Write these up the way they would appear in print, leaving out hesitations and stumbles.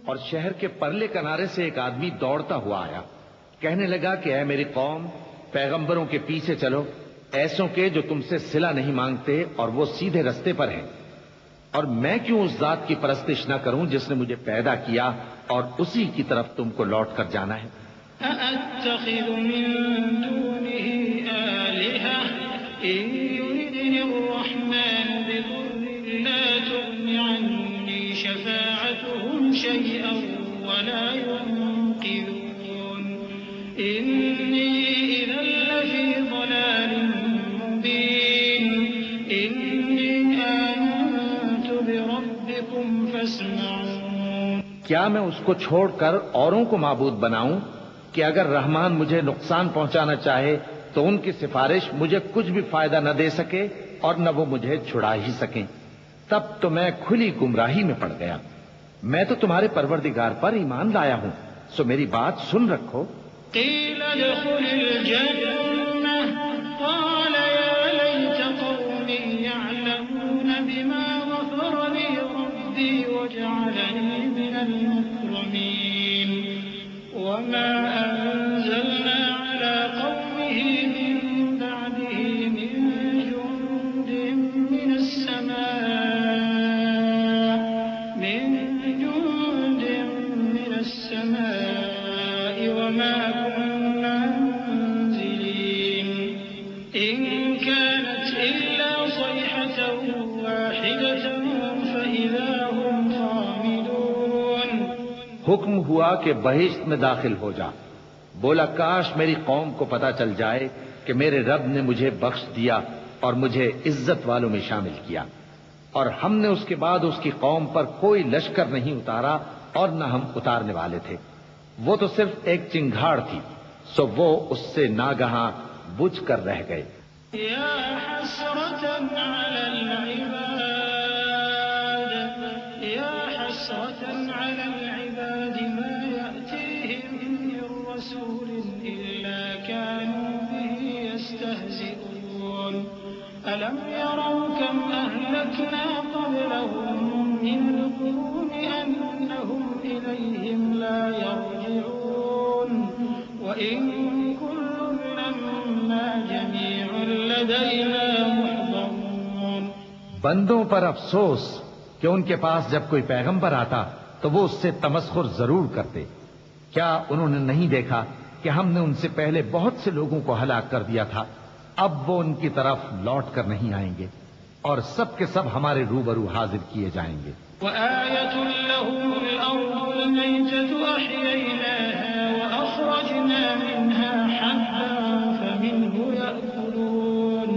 اور شہر کے پرلے کنارے سے ایک آدمی دوڑتا ہوا آیا، کہنے لگا کہ اے میری قوم، پیغمبروں کے پیچھے چلو، ایسوں کے جو تم سے صلہ نہیں مانگتے اور وہ سیدھے رستے پر ہیں۔ اور میں کیوں اس ذات کی پرستش نہ کروں جس نے مجھے پیدا کیا اور اسی کی طرف تم کو لوٹ کر جانا ہے۔ أَأَتَّخِذُ مِن دُونِهِ آلِهَةً إِن يُرِدْنِ الرَّحْمَنُ بِضُرٍّ لَّا تُغْنِ عَنِّي شَفَاعَتُهُمْ شَيْئًا وَلَا يُنقِذُونِ إِنِّي إِذًا لَّفِي ضَلَالٍ مُّبِينٍ إِنِّي آمَنتُ بِرَبِّكُمْ فَاسْمَعُونِ۔ کیا میں اس کو چھوڑ کر اوروں کو معبود بناؤں کہ اگر رحمان مجھے نقصان پہنچانا چاہے تو ان کی سفارش مجھے کچھ بھی فائدہ نہ دے سکے اور نہ وہ مجھے چھڑا ہی سکیں؟ تب تو میں کھلی گمراہی میں پڑ گیا۔ میں تو تمہارے پروردگار پر ایمان لایا ہوں، سو میری بات سن رکھو۔ قیل ادخل الجنة قال یا لیت قومی یعلمون بما غفر لی ربی وجعلنی من المکرمین وما أنزلنا على قومه من بعده من جند من السماء وما كنا منزلين إن كانت إلا صيحة واحدة فإذا هم خامدون۔ حکم ہوا کہ بہشت میں داخل ہو جا۔ بولا کاش میری قوم کو پتا چل جائے کہ میرے رب نے مجھے بخش دیا اور مجھے عزت والوں میں شامل کیا، اور ہم نے اس کے بعد اس کی قوم پر کوئی لشکر نہیں اتارا اور نہ ہم اتارنے والے تھے۔ وہ تو صرف ایک چنگھاڑ تھی، سو وہ اس سے ناگہاں بجھ کر رہ گئے۔ یا حسرة على العباد یا حسرة على العباد ما يأتيهم من رسول إلا كانوا به يستهزئون ألم يروا كم أهلكنا قبلهم من القرون أنهم إليهم لا يرجعون وإن كل لما جميع لدينا محضرون۔ بندوں پر افسوس کہ ان کے پاس جب کوئی پیغمبر آتا تو وہ اس سے تمسخر ضرور کرتے۔ کیا انہوں نے نہیں دیکھا کہ ہم نے ان سے پہلے بہت سے لوگوں کو ہلاک کر دیا تھا؟ اب وہ ان کی طرف لوٹ کر نہیں آئیں گے اور سب کے سب ہمارے روبرو حاضر کیے جائیں گے۔ وَآيَةٌ لَّهُمُ الْأَرْضُ الْمَيْتَةُ أَحْيَيْنَاهَا وَأَخْرَجْنَا مِنْهَا حَبًّا فَمِنْهُ يَأْكُلُونَ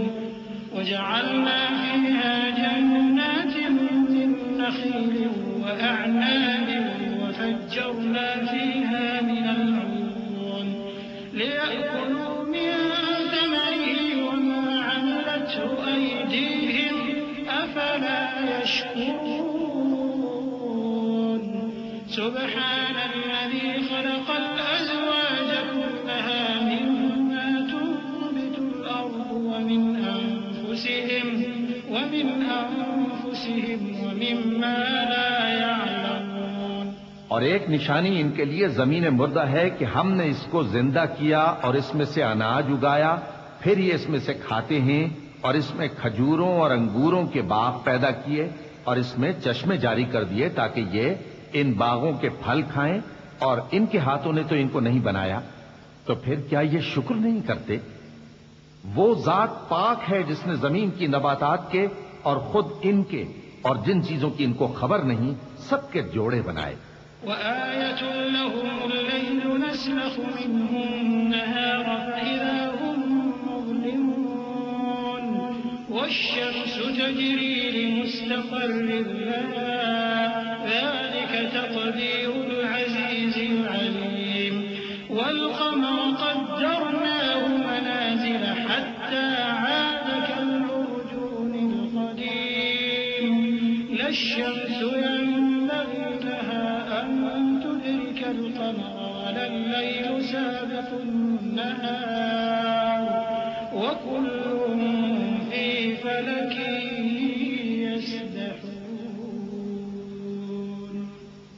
وَجَعَلْنَا فِيهَا جَنَّاتٍ مِّن نَّخِيلٍ وَأَعْنَابٍ وَفَجَّرْنَا فِيهَا مِنَ الْعُيُونِ لِيَأْكُلُوا مِن ثَمَرِهِ وَمَا عَمِلَتْهُ أَيْدِيهِمْ أَفَلَا يَشْكُرُونَ۔ سبحان الذي خلق الأزواج كلها مما تنبت الأرض ومن أنفسهم ومما لا يعلمون۔ اور ایک نشانی ان کے لیے زمین مردہ ہے کہ ہم نے اس کو زندہ کیا اور اس میں سے اناج اگایا، پھر یہ اس میں سے کھاتے ہیں، اور اس میں کھجوروں اور انگوروں کے باغ پیدا کیے اور اس میں چشمے جاری کر دیے تاکہ یہ ان باغوں کے پھل کھائیں، اور ان کے ہاتھوں نے تو ان کو نہیں بنایا، تو پھر کیا یہ شکر نہیں کرتے؟ وہ ذات پاک ہے جس نے زمین کی نباتات کے اور خود ان کے اور جن چیزوں کی ان کو خبر نہیں سب کے جوڑے بنائے۔ وَآيَةٌ لَّهُمُ اللَّيْلُ نَسْلَخُ مِنْهُ النَّهَارَ فَإِذَا هُم مُّظْلِمُونَ وَالشَّمْسُ تَجْرِي لِمُسْتَقَرٍّ لَّهَا ذَلِكَ تَقْدِيرُ الْعَزِيزِ الْعَلِيمِ وَالْقَمَرَ قَدَّرْنَاهُ مَنَازِلَ حَتَّىٰ عَادَ كَالْعُرْجُونِ الْقَدِيمِ لَا الشَّمْسُ يَنبَغِي لَهَا أَن تُدْرِكَ الْقَمَرَ وَلَا اللَّيْلُ سَابِقُ النَّهَارِ وَكُلٌّ فِي فَلَكٍ يَسْبَحُونَ۔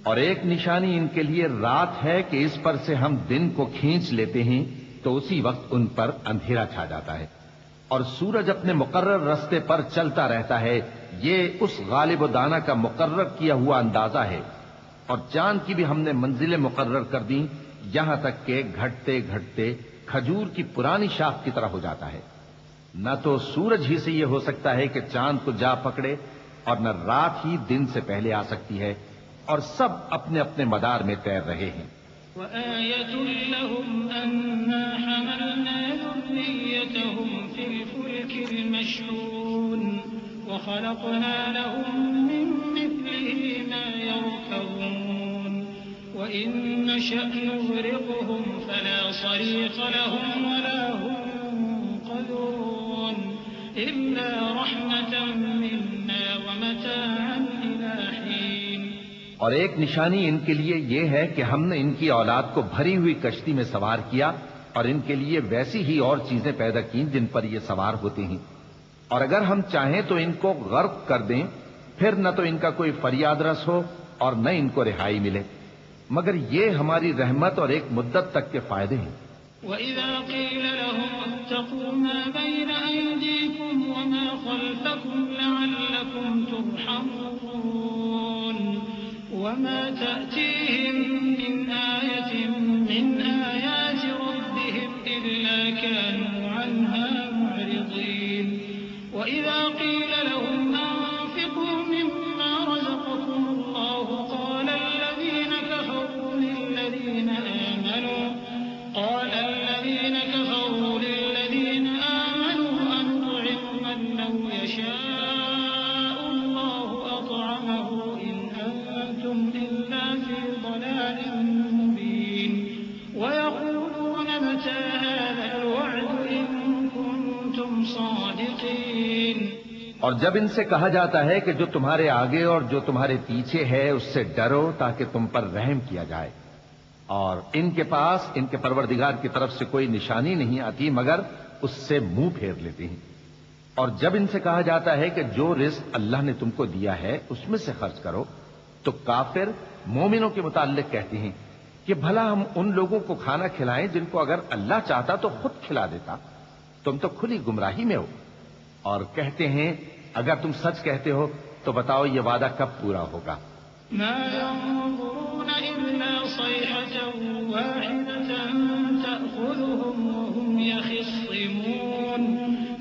اور ایک نشانی ان کے لیے رات ہے کہ اس پر سے ہم دن کو کھینچ لیتے ہیں تو اسی وقت ان پر اندھیرا چھا جاتا ہے، اور سورج اپنے مقرر رستے پر چلتا رہتا ہے۔ یہ اس غالب و دانا کا مقرر کیا ہوا اندازہ ہے۔ اور چاند کی بھی ہم نے منزلیں مقرر کر دیں، یہاں تک کہ گھٹتے گھٹتے کھجور کی پرانی شاخ کی طرح ہو جاتا ہے۔ نہ تو سورج ہی سے یہ ہو سکتا ہے کہ چاند کو جا پکڑے، اور نہ رات ہی دن سے پہلے آ سکتی ہے، اور سب اپنے اپنے مدار میں تیر رہے ہیں۔ وآية لهم أنا حملنا ذريتهم في الفلك المشحون وخلقنا لهم من مثله ما يركبون وإن نشأ نغرقهم فلا صريخ لهم ولا هم ينقذون إلا رحمة منا ومتاعا إلى حين۔ اور ایک نشانی ان کے لیے یہ ہے کہ ہم نے ان کی اولاد کو بھری ہوئی کشتی میں سوار کیا، اور ان کے لیے ویسی ہی اور چیزیں پیدا کی جن پر یہ سوار ہوتے ہیں، اور اگر ہم چاہیں تو ان کو غرق کر دیں، پھر نہ تو ان کا کوئی فریاد رس ہو اور نہ ان کو رہائی ملے، مگر یہ ہماری رحمت اور ایک مدت تک کے فائدے ہیں۔ وَإِذَا قِيلَ لَهُمُ اتَّقُوا مَا بَيْنَ أَيْدِيكُمْ وَمَا خَلْفَكُمْ لَعَلَّكُمْ تُرْحَمُونَ وَمَا تَأْتِيهِمْ مِنْ آيَةٍ مِنْ آيَاتِ رَبِّهِمْ إِلَّا كَانُوا عَنْهَا مُعْرِضِينَ وَإِذَا قِيلَ لَهُمْ أَنفِقُوا مِمَّا رَزَقَكُمُ اللَّهُ قَالَ الَّذِينَ كَفَرُوا لِلَّذِينَ آمَنُوا أَنُطْعِمُ مَن لَّوْ يَشَاءُ اللَّهُ أَطْعَمَهُ إِنْ أَنتُمْ إِلَّا فِي ضَلَالٍ مُّبِينٍ وَيَقُولُونَ مَتَىٰ هَٰذَا الْوَعْدُ إِن كُنتُمْ صَادِقِينَ۔ اور جب ان سے کہا جاتا ہے کہ جو تمہارے آگے اور جو تمہارے پیچھے ہے اس سے ڈرو تاکہ تم پر رحم کیا جائے، اور ان کے پاس ان کے پروردگار کی طرف سے کوئی نشانی نہیں آتی مگر اس سے منہ پھیر لیتے ہیں، اور جب ان سے کہا جاتا ہے کہ جو رزق اللہ نے تم کو دیا ہے اس میں سے خرچ کرو، تو کافر مومنوں کے متعلق کہتے ہیں کہ بھلا ہم ان لوگوں کو کھانا کھلائیں جن کو اگر اللہ چاہتا تو خود کھلا دیتا، تم تو کھلی گمراہی میں ہو۔ اور کہتے ہیں اگر تم سچ کہتے ہو تو بتاؤ یہ وعدہ کب پورا ہوگا؟ ما ينظرون إلا صيحة واحدة تأخذهم وهم يخصمون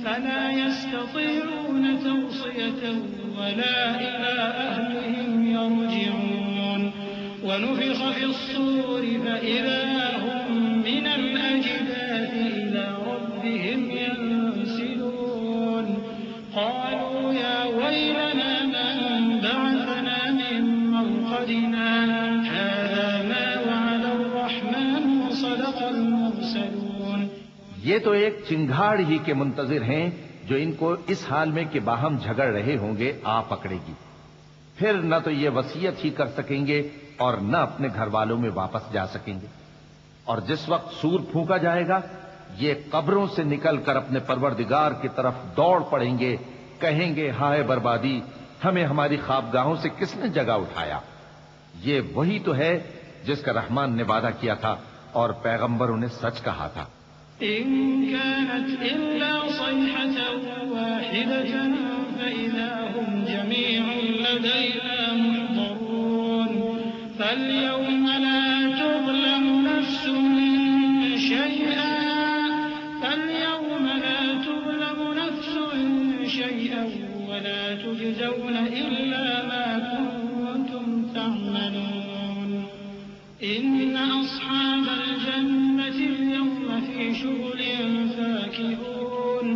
فلا يستطيعون توصية ولا إلى أهلهم يرجعون ونفخ في الصور فإذا هم من الأجداث إلى ربهم ينسلون قالوا يا ويلنا من بعثنا من مرقدنا هذا ما وعد الرحمن وصدق المرسلون۔ یہ تو ایک چنگھاڑ ہی کے منتظر ہیں جو ان کو اس حال میں کہ باہم جھگڑ رہے ہوں گے آ پکڑے گی، پھر نہ تو یہ وصیت ہی کر سکیں گے اور نہ اپنے گھر والوں میں واپس جا سکیں گے، اور جس وقت سور پھونکا جائے گا یہ قبروں سے نکل کر اپنے پروردگار کی طرف دوڑ پڑیں گے، کہیں گے ہائے بربادی، ہمیں ہماری خوابگاہوں سے کس نے جگہ اٹھایا۔ یہ وہی تو ہے جس کا رحمان نے وعدہ کیا تھا اور پیغمبروں نے سچ کہا تھا۔ إن كانت إلا صيحة واحدة فإذا هم جميع لدينا محضرون فاليوم لا تظلم نفس شيئا ولا تجزون إلا ما كنتم تعملون إن أصحاب الجنة اليوم في شغل فاكهون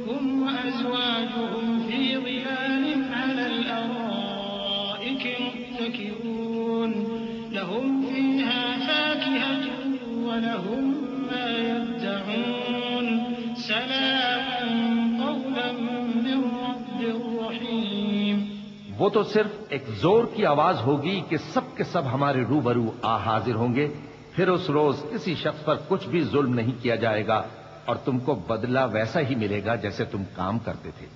هم وأزواجهم في ظلال على الأرائك متكئون لهم فيها فاكهة ولهم ما يدعون سلام قولا من رب رحيم۔ وہ تو صرف ایک زور کی آواز ہوگی کہ سب کے سب ہمارے روبرو آ حاضر ہوں گے، پھر اس روز کسی شخص پر کچھ بھی ظلم نہیں کیا جائے گا اور تم کو بدلہ ویسا ہی ملے گا جیسے تم کام کرتے تھے۔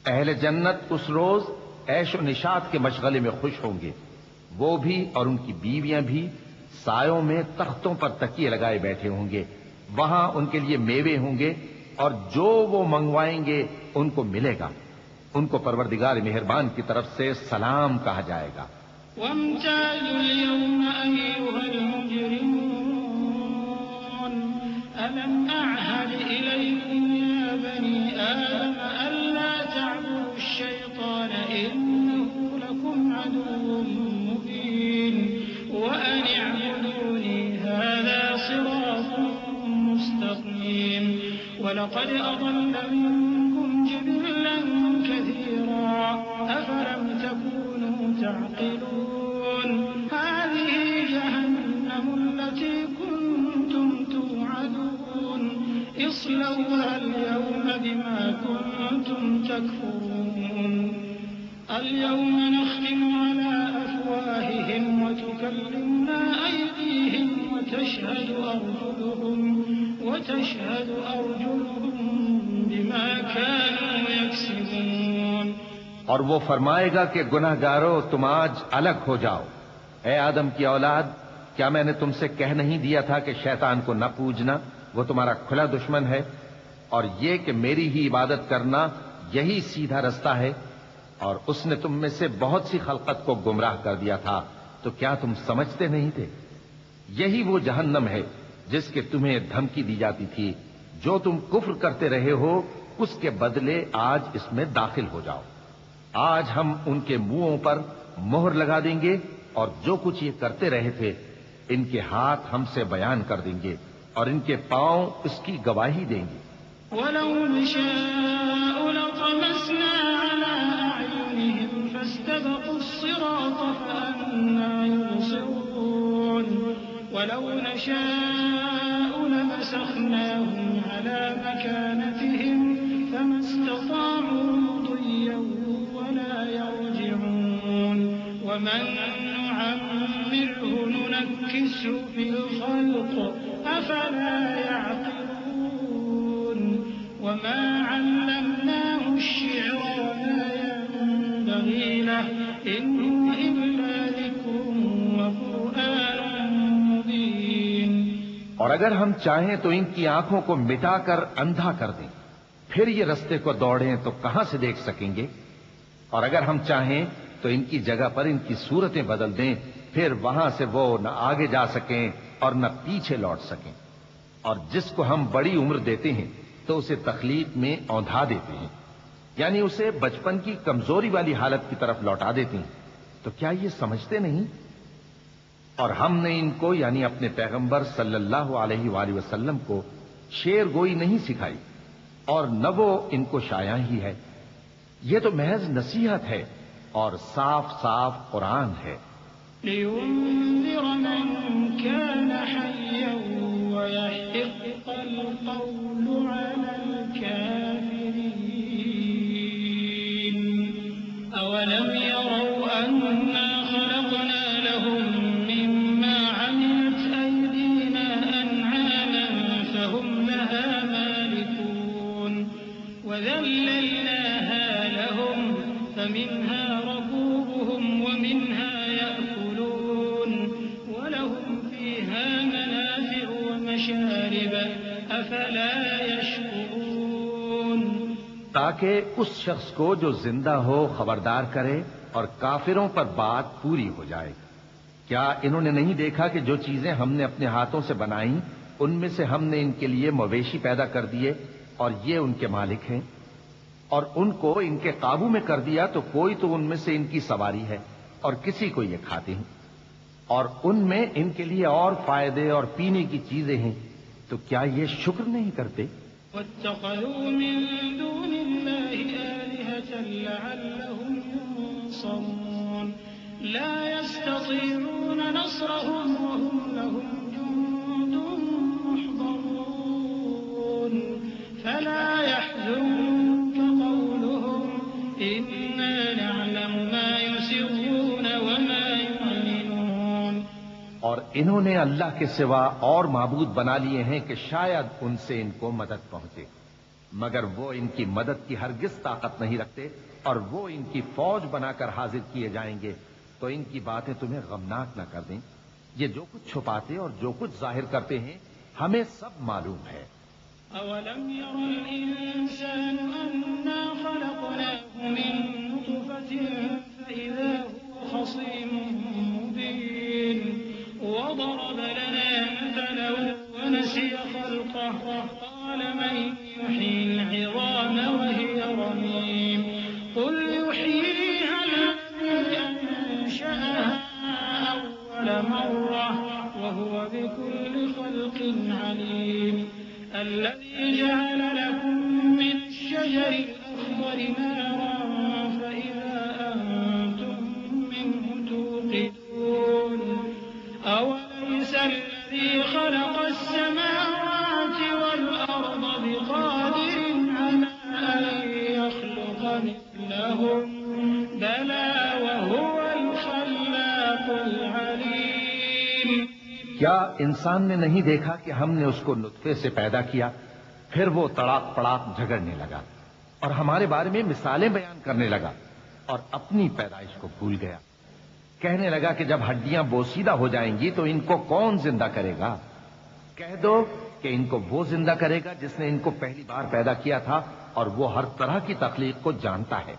اہل جنت اس روز عیش و نشاط کے مشغلے میں خوش ہوں گے، وہ بھی اور ان کی بیویاں بھی سایوں میں تختوں پر تکیے لگائے بیٹھے ہوں گے، وہاں ان کے لیے میوے ہوں گے اور جو وہ منگوائیں گے ان کو ملے گا، ان کو پروردگار مہربان کی طرف سے سلام کہا جائے گا۔ وامتازوا اليوم أيها المجرمون ألم أعهد إليكم يا بني آدم ألا تعبدوا الشيطان إنه لكم عدو مبين وأن اعبدوني هذا صراط مستقيم ولقد أضل منكم جبلا كثيرا أفلم تكونوا تعقلون هذه جهنم التي كنتم توعدون اصلوها اليوم بما كنتم تكفرون اليوم نختم على أفواههم وتكلمنا أيديهم وتشهد أرجلهم بما كانوا يكسبون۔ اور وہ فرمائے گا کہ گناہ گارو تم آج الگ ہو جاؤ۔ اے آدم کی اولاد، کیا میں نے تم سے کہہ نہیں دیا تھا کہ شیطان کو نہ پوجنا، وہ تمہارا کھلا دشمن ہے، اور یہ کہ میری ہی عبادت کرنا یہی سیدھا رستہ ہے، اور اس نے تم میں سے بہت سی خلقت کو گمراہ کر دیا تھا، تو کیا تم سمجھتے نہیں تھے؟ یہی وہ جہنم ہے جس کے تمہیں دھمکی دی جاتی تھی، جو تم کفر کرتے رہے ہو اس کے بدلے آج اس میں داخل ہو جاؤ۔ آج ہم ان کے منہوں پر مہر لگا دیں گے، اور جو کچھ یہ کرتے رہے تھے ان کے ہاتھ ہم سے بیان کر دیں گے، اور ان کے پاؤں اس کی گواہی دیں گے۔ وَلَوْ نَشَاءُ لَطَمَسْنَا عَلَىٰ أَعْيُنِهِمْ فَاسْتَبَقُوا الصِّرَاطَ فَأَنَّىٰ يُبْصِرُونَ وَلَوْ نَشَاءُ لَمَسَخْنَاهُمْ عَلَىٰ مَكَانَتِهِمْ فَمَا اسْتَطَاعُوا مُضِيًّا وَلَا يَرْجِعُونَ وَمَن نُّعَمِّرْهُ نُنَكِّسْهُ فِي الْخَلْقِ أَفَلَا يَعْقِلُونَ وَمَا عَلَّمْنَاهُ الشِّعْرَ وَمَا يَنبَغِي لَهُ إِنْ هُوَ إِلَّا ذِكْرٌ وَقُرْآنٌ مُّبِينٌ۔ اور اگر ہم چاہیں تو ان کی آنکھوں کو مٹا کر اندھا کر دیں، پھر یہ رستے کو دوڑیں تو کہاں سے دیکھ سکیں گے؟ اور اگر ہم چاہیں تو ان کی جگہ پر ان کی صورتیں بدل دیں، پھر وہاں سے وہ نہ آگے جا سکیں اور نہ پیچھے لوٹ سکیں۔ اور جس کو ہم بڑی عمر دیتے ہیں تو اسے تخلیق میں اوندھا دیتے ہیں، یعنی اسے بچپن کی کمزوری والی حالت کی طرف لوٹا دیتے ہیں۔ تو کیا یہ سمجھتے نہیں؟ اور ہم نے ان کو یعنی اپنے پیغمبر صلی اللہ علیہ وآلہ وسلم کو شعر گوئی نہیں سکھائی، اور نہ وہ ان کو شایع ہی ہے، یہ تو محض نصیحت ہے اور صاف صاف قرآن ہے۔ لِيُنذِرَ مَن كَانَ حَيًّا وَيَحِقَّ الْقَوْلُ عَلَى الْكَافِرِينَ أَوَلَمْ يَرَوْا أَنَّا خَلَقْنَا لَهُم مِّمَّا عَمِلَتْ أَيْدِينَا أَنْعَامًا فَهُمْ لَهَا مَالِكُونَ وَذَلَّلْنَاهَا لَهُمْ فَمِنْهَا رَكُوبُهُمْ وَمِنْهَا يَأْكُلُونَ وَلَهُمْ فِيهَا مَنَافِعُ وَمَشَارِبُ أَفَلَا يَشْكُرُونَ۔ تاکہ اس شخص کو جو زندہ ہو خبردار کرے اور کافروں پر بات پوری ہو جائے۔ کیا انہوں نے نہیں دیکھا کہ جو چیزیں ہم نے اپنے ہاتھوں سے بنائیں ان میں سے ہم نے ان کے لیے مویشی پیدا کر دیے اور یہ ان کے مالک ہیں، اور ان کو ان کے قابو میں کر دیا تو کوئی تو ان میں سے ان کی سواری ہے اور کسی کو یہ کھاتے ہیں، اور ان میں ان کے لیے اور فائدے اور پینے کی چیزیں ہیں، تو کیا یہ شکر نہیں کرتے؟ وَاتَّخَذُوا مِن دُونِ اللَّهِ آلِهَةً لَّعَلَّهُمْ يُنصَرُونَ لَا يَسْتَطِيعُونَ نَصْرَهُمْ وَهُمْ لَهُمْ جُندٌ مُّحْضَرُونَ فَلَا يَحْزُنكَ قَوْلُهُمْ إِنَّا نَعْلَمُ مَا يُسِرُّونَ وَمَا يُعْلِنُونَ۔ اور انہوں نے اللہ کے سوا اور معبود بنا لیے ہیں کہ شاید ان سے ان کو مدد پہنچے، مگر وہ ان کی مدد کی ہرگز طاقت نہیں رکھتے، اور وہ ان کی فوج بنا کر حاضر کیے جائیں گے تو ان کی باتیں تمہیں غمناک نہ کر دیں. یہ جو کچھ چھپاتے اور جو کچھ ظاہر کرتے ہیں ہمیں سب معلوم ہے. أولم ير الإنسان أنا خلقناه من نطفة فإذا هو خصيم مبين وضرب لنا مثلا ونسي خلقه قال من يحيي العظام وهي رميم قل يحييها الذي أنشأها أول مرة وهو بكل خلق عليم الذي جعل لكم من الشجر الأخضر نارا فإذا أنتم منه توقدون أوليس الذي خلق السماوات والأرض بقادر على أن يخلق مثلهم بلى وهو الخلاق العليم. کیا انسان نے نہیں دیکھا کہ ہم نے اس کو نطفے سے پیدا کیا، پھر وہ تڑاک پڑاک جھگڑنے لگا اور ہمارے بارے میں مثالیں بیان کرنے لگا اور اپنی پیدائش کو بھول گیا. کہنے لگا کہ جب ہڈیاں بوسیدہ ہو جائیں گی تو ان کو کون زندہ کرے گا؟ کہہ دو کہ ان کو وہ زندہ کرے گا جس نے ان کو پہلی بار پیدا کیا تھا اور وہ ہر طرح کی تخلیق کو جانتا ہے.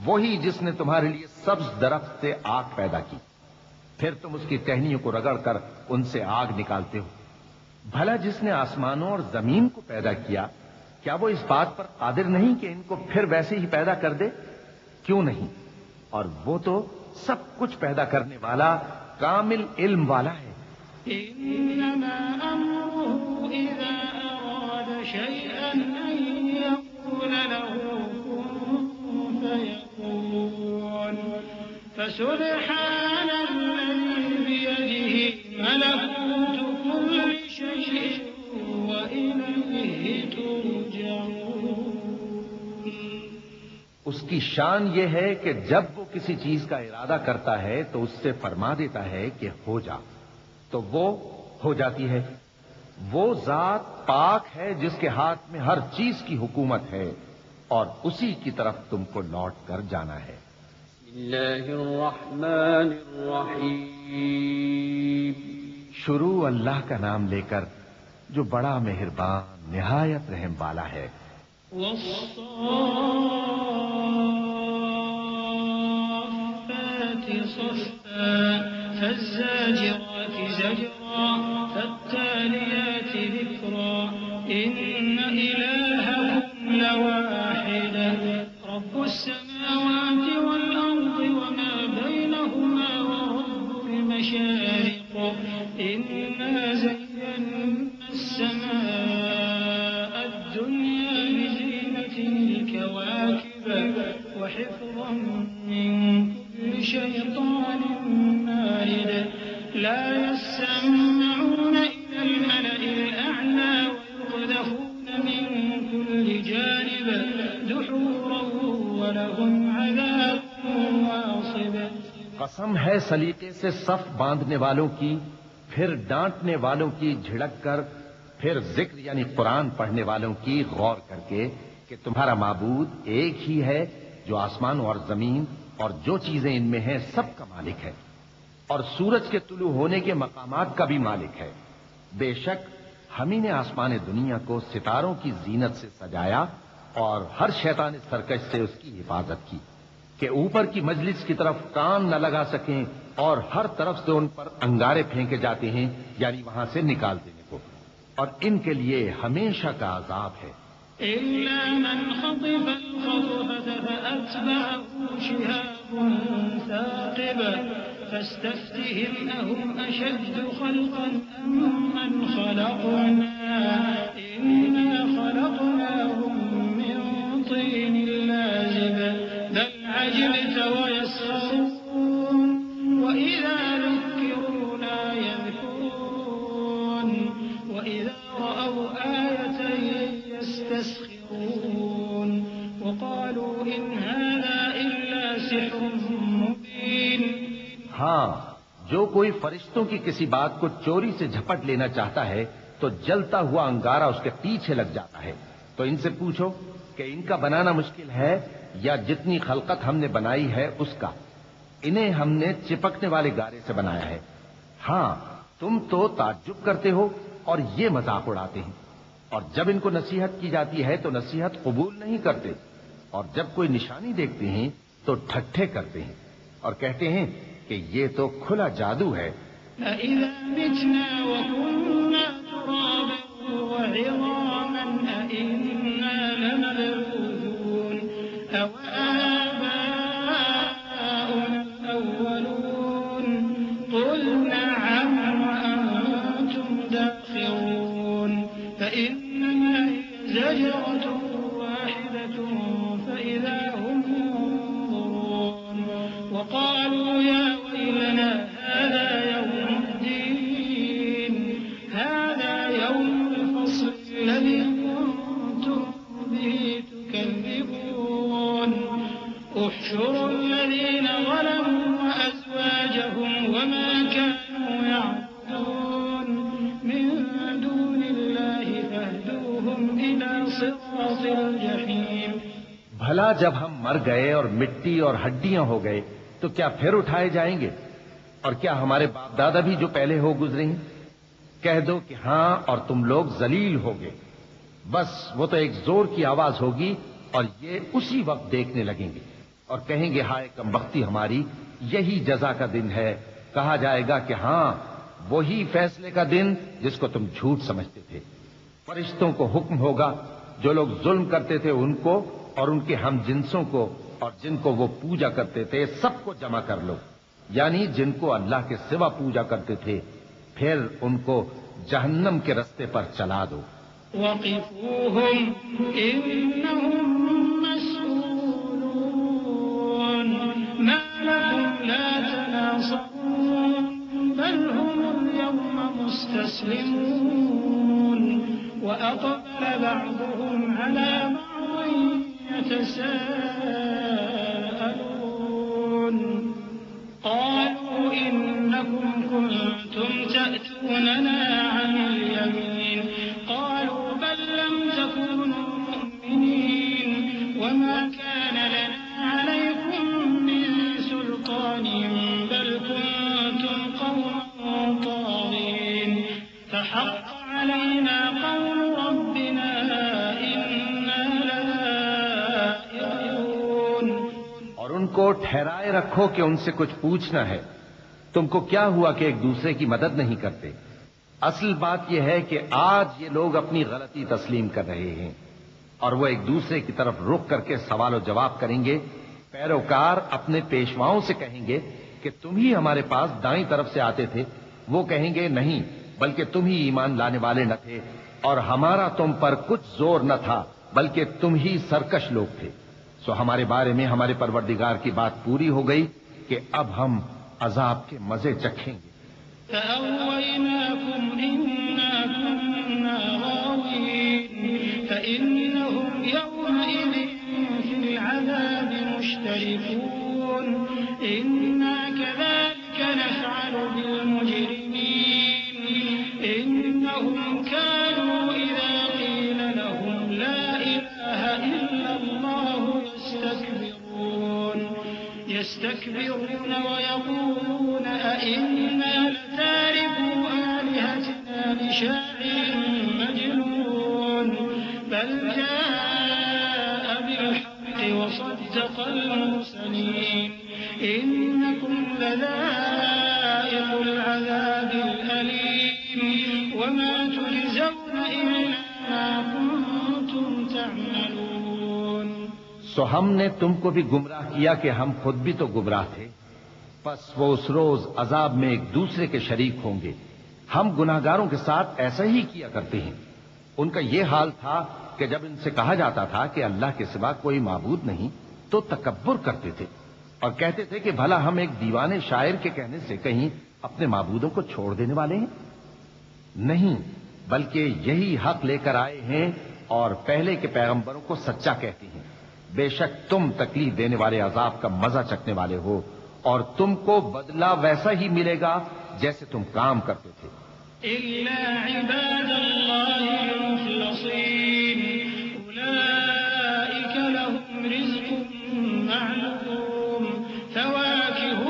وہی جس نے تمہارے لیے سبز درخت سے آگ پیدا کی، پھر تم اس کی ٹہنیوں کو رگڑ کر ان سے آگ نکالتے ہو. بھلا جس نے آسمانوں اور زمین کو پیدا کیا، کیا وہ اس بات پر قادر نہیں کہ ان کو پھر ویسے ہی پیدا کر دے؟ کیوں نہیں؟ اور وہ تو سب کچھ پیدا کرنے والا، کامل علم والا ہے. إنما أمره إذا أراد شيئا أن يقول له كن فيكون فسبحان الذي بيده ملكوت كل شيء وإليه ترجعون. اس کی شان یہ ہے کہ جب وہ کسی چیز کا ارادہ کرتا ہے تو اس سے فرما دیتا ہے کہ ہو جا، تو وہ ہو جاتی ہے. وہ ذات پاک ہے جس کے ہاتھ میں ہر چیز کی حکومت ہے اور اسی کی طرف تم کو لوٹ کر جانا ہے. بسم اللہ الرحمن الرحیم. شروع اللہ کا نام لے کر جو بڑا مہربان نہایت رحم والا ہے. والصافات صفا فالزاجرات زجرا فالتاليات ذكرا إن إلهكم لواحد رب السماوات والأرض وما بينهما ورب المشارق إنا زينا السماء الدنيا بزينة الكواكب وحفظا من كل شيطان مارد لا يسمعون إلى الملأ الأعلى ويقذفون من كل جانب دحورا ولهم عذاب واصب. قسم ہے سلیقے سے صف باندھنے والوں کی، پھر ڈانٹنے والوں کی جھڑک کر، پھر ذکر یعنی قرآن پڑھنے والوں کی غور کر کے کہ تمہارا معبود ایک ہی ہے جو آسمان اور زمین اور جو چیزیں ان میں ہیں سب کا مالک ہے، اور سورج کے طلوع ہونے کے مقامات کا بھی مالک ہے. بے شک ہم ہی نے آسمان دنیا کو ستاروں کی زینت سے سجایا اور ہر شیطان سرکش سے اس کی حفاظت کی کہ اوپر کی مجلس کی طرف کان نہ لگا سکیں اور ہر طرف سے ان پر انگارے پھینکے جاتے ہیں، یعنی وہاں سے نکال دینے کو، اور ان کے لیے ہمیشہ کا عذاب ہے. إلا من خطف الخطفة فأتبعه شهاب ثاقب فاستفتهم أهم أشد خلقا أم من خلقنا إنا خلقناهم من طين لازب بل عجبت ويسخرون وإذا ذكروا لا يذكرون وإذا رأوا آية يستسخرون وقالوا إن هذا إلا سحر مبين. ہاں، جو کوئی فرشتوں کی کسی بات کو چوری سے جھپٹ لینا چاہتا ہے تو جلتا ہوا انگارہ اس کے پیچھے لگ جاتا ہے. تو ان سے پوچھو کہ ان کا بنانا مشکل ہے یا جتنی خلقت ہم نے بنائی ہے اس کا. انہیں ہم نے چپکنے والے گارے سے بنایا ہے. ہاں تم تو تعجب کرتے ہو اور یہ مذاق اڑاتے ہیں، اور جب ان کو نصیحت کی جاتی ہے تو نصیحت قبول نہیں کرتے، اور جب کوئی نشانی دیکھتے ہیں تو ٹھٹھے کرتے ہیں اور کہتے ہیں کہ یہ تو کھلا جادو ہے. أَإِذَا مِتْنَا وَكُنَّا تُرَابًا وَعِظَامًا أَإِنَّا لَمَبْعُوثُونَ أَوْ آبَاؤُنَا الْأَوَّلُونَ قُلْ نَعَمْ وَأَنْتُمْ دَاخِرُونَ فَإِنَّمَا هِيَ زَجْرَةٌ وَاحِدَةٌ فَإِذَا هُمْ يَنظُرُونَ وَقَالُوا يَا وَيْلَنَا هذا يوم الدين هذا يوم الفصل الذي كنتم به تكذبون احشروا الذين ظلموا وأزواجهم وما كانوا يعبدون من دون الله فاهدوهم إلى صراط الجحيم. بھلا جب ہم مر گئے اور مٹی اور ہڈیاں ہو گئے تو کیا پھر اٹھائے جائیں گے؟ اور کیا ہمارے باپ دادا بھی جو پہلے ہو گزرے ہیں؟ کہہ دو کہ ہاں اور تم لوگ ذلیل ہوگے. بس وہ تو ایک زور کی آواز ہوگی اور یہ اسی وقت دیکھنے لگیں گے اور کہیں گے ہائے کمبختی ہماری، یہی جزا کا دن ہے. کہا جائے گا کہ ہاں وہی فیصلے کا دن جس کو تم جھوٹ سمجھتے تھے. فرشتوں کو حکم ہوگا جو لوگ ظلم کرتے تھے ان کو اور ان کے ہم جنسوں کو اور جن کو وہ پوجا کرتے تھے سب کو جمع کر لو، یعنی جن کو اللہ کے سوا پوجا کرتے تھے، پھر ان کو جہنم کے رستے پر چلا دو. وقفوهم إنهم مسؤولون ما لكم لا تناصرون بل هم اليوم مستسلمون وأقبل بعضهم على بعض يتساءلون قالوا إنكم كنتم تأتوننا عن اليمين قالوا بل لم تكونوا مؤمنين وما كان لنا عليكم من سلطان بل كنتم قوما طاغين فحق علينا قول ربنا إنا لذائقون. اور ان کو ٹھہرائے رکھو کہ ان سے کچھ پوچھنا ہے. تم کو کیا ہوا کہ ایک دوسرے کی مدد نہیں کرتے؟ اصل بات یہ ہے کہ آج یہ لوگ اپنی غلطی تسلیم کر رہے ہیں اور وہ ایک دوسرے کی طرف رخ کر کے سوال و جواب کریں گے. پیروکار اپنے پیشواؤں سے کہیں گے کہ تم ہی ہمارے پاس دائیں طرف سے آتے تھے. وہ کہیں گے نہیں، بلکہ تم ہی ایمان لانے والے نہ تھے اور ہمارا تم پر کچھ زور نہ تھا بلکہ تم ہی سرکش لوگ تھے. سو ہمارے بارے میں ہمارے پروردگار کی بات پوری ہو گئی کہ اب ہم عذاب کے مزے چکھیں گے. فأغويناكم إنا كنا غاوين فإنهم يومئذ في العذاب مشتركون إنا كذلك نفعل بالمجرمين إنهم كانوا إذا قيل لهم لا إله إلا الله يستكبرون ويقولون أئنا لتاركو آلهتنا لشاعر مجنون بل جاء بالحق وصدق المرسلين إنكم لذائق العذاب الأليم وما تجزون إلا ما كنتم تعملون. سو ہم نے تم کو بھی گمراہ کیا کہ ہم خود بھی تو گمراہ تھے. پس وہ اس روز عذاب میں ایک دوسرے کے شریک ہوں گے. ہم گناہگاروں کے ساتھ ایسا ہی کیا کرتے ہیں. ان کا یہ حال تھا کہ جب ان سے کہا جاتا تھا کہ اللہ کے سوا کوئی معبود نہیں تو تکبر کرتے تھے اور کہتے تھے کہ بھلا ہم ایک دیوانے شاعر کے کہنے سے کہیں اپنے معبودوں کو چھوڑ دینے والے ہیں؟ نہیں، بلکہ یہی حق لے کر آئے ہیں اور پہلے کے پیغمبروں کو سچا کہتے ہیں. بے شک تم تکلیف دینے والے عذاب کا مزہ چکھنے والے ہو اور تم کو بدلہ ویسا ہی ملے گا جیسے تم کام کرتے تھے. إلا عباد الله المخلصين أولئك لهم رزق معلوم فواكه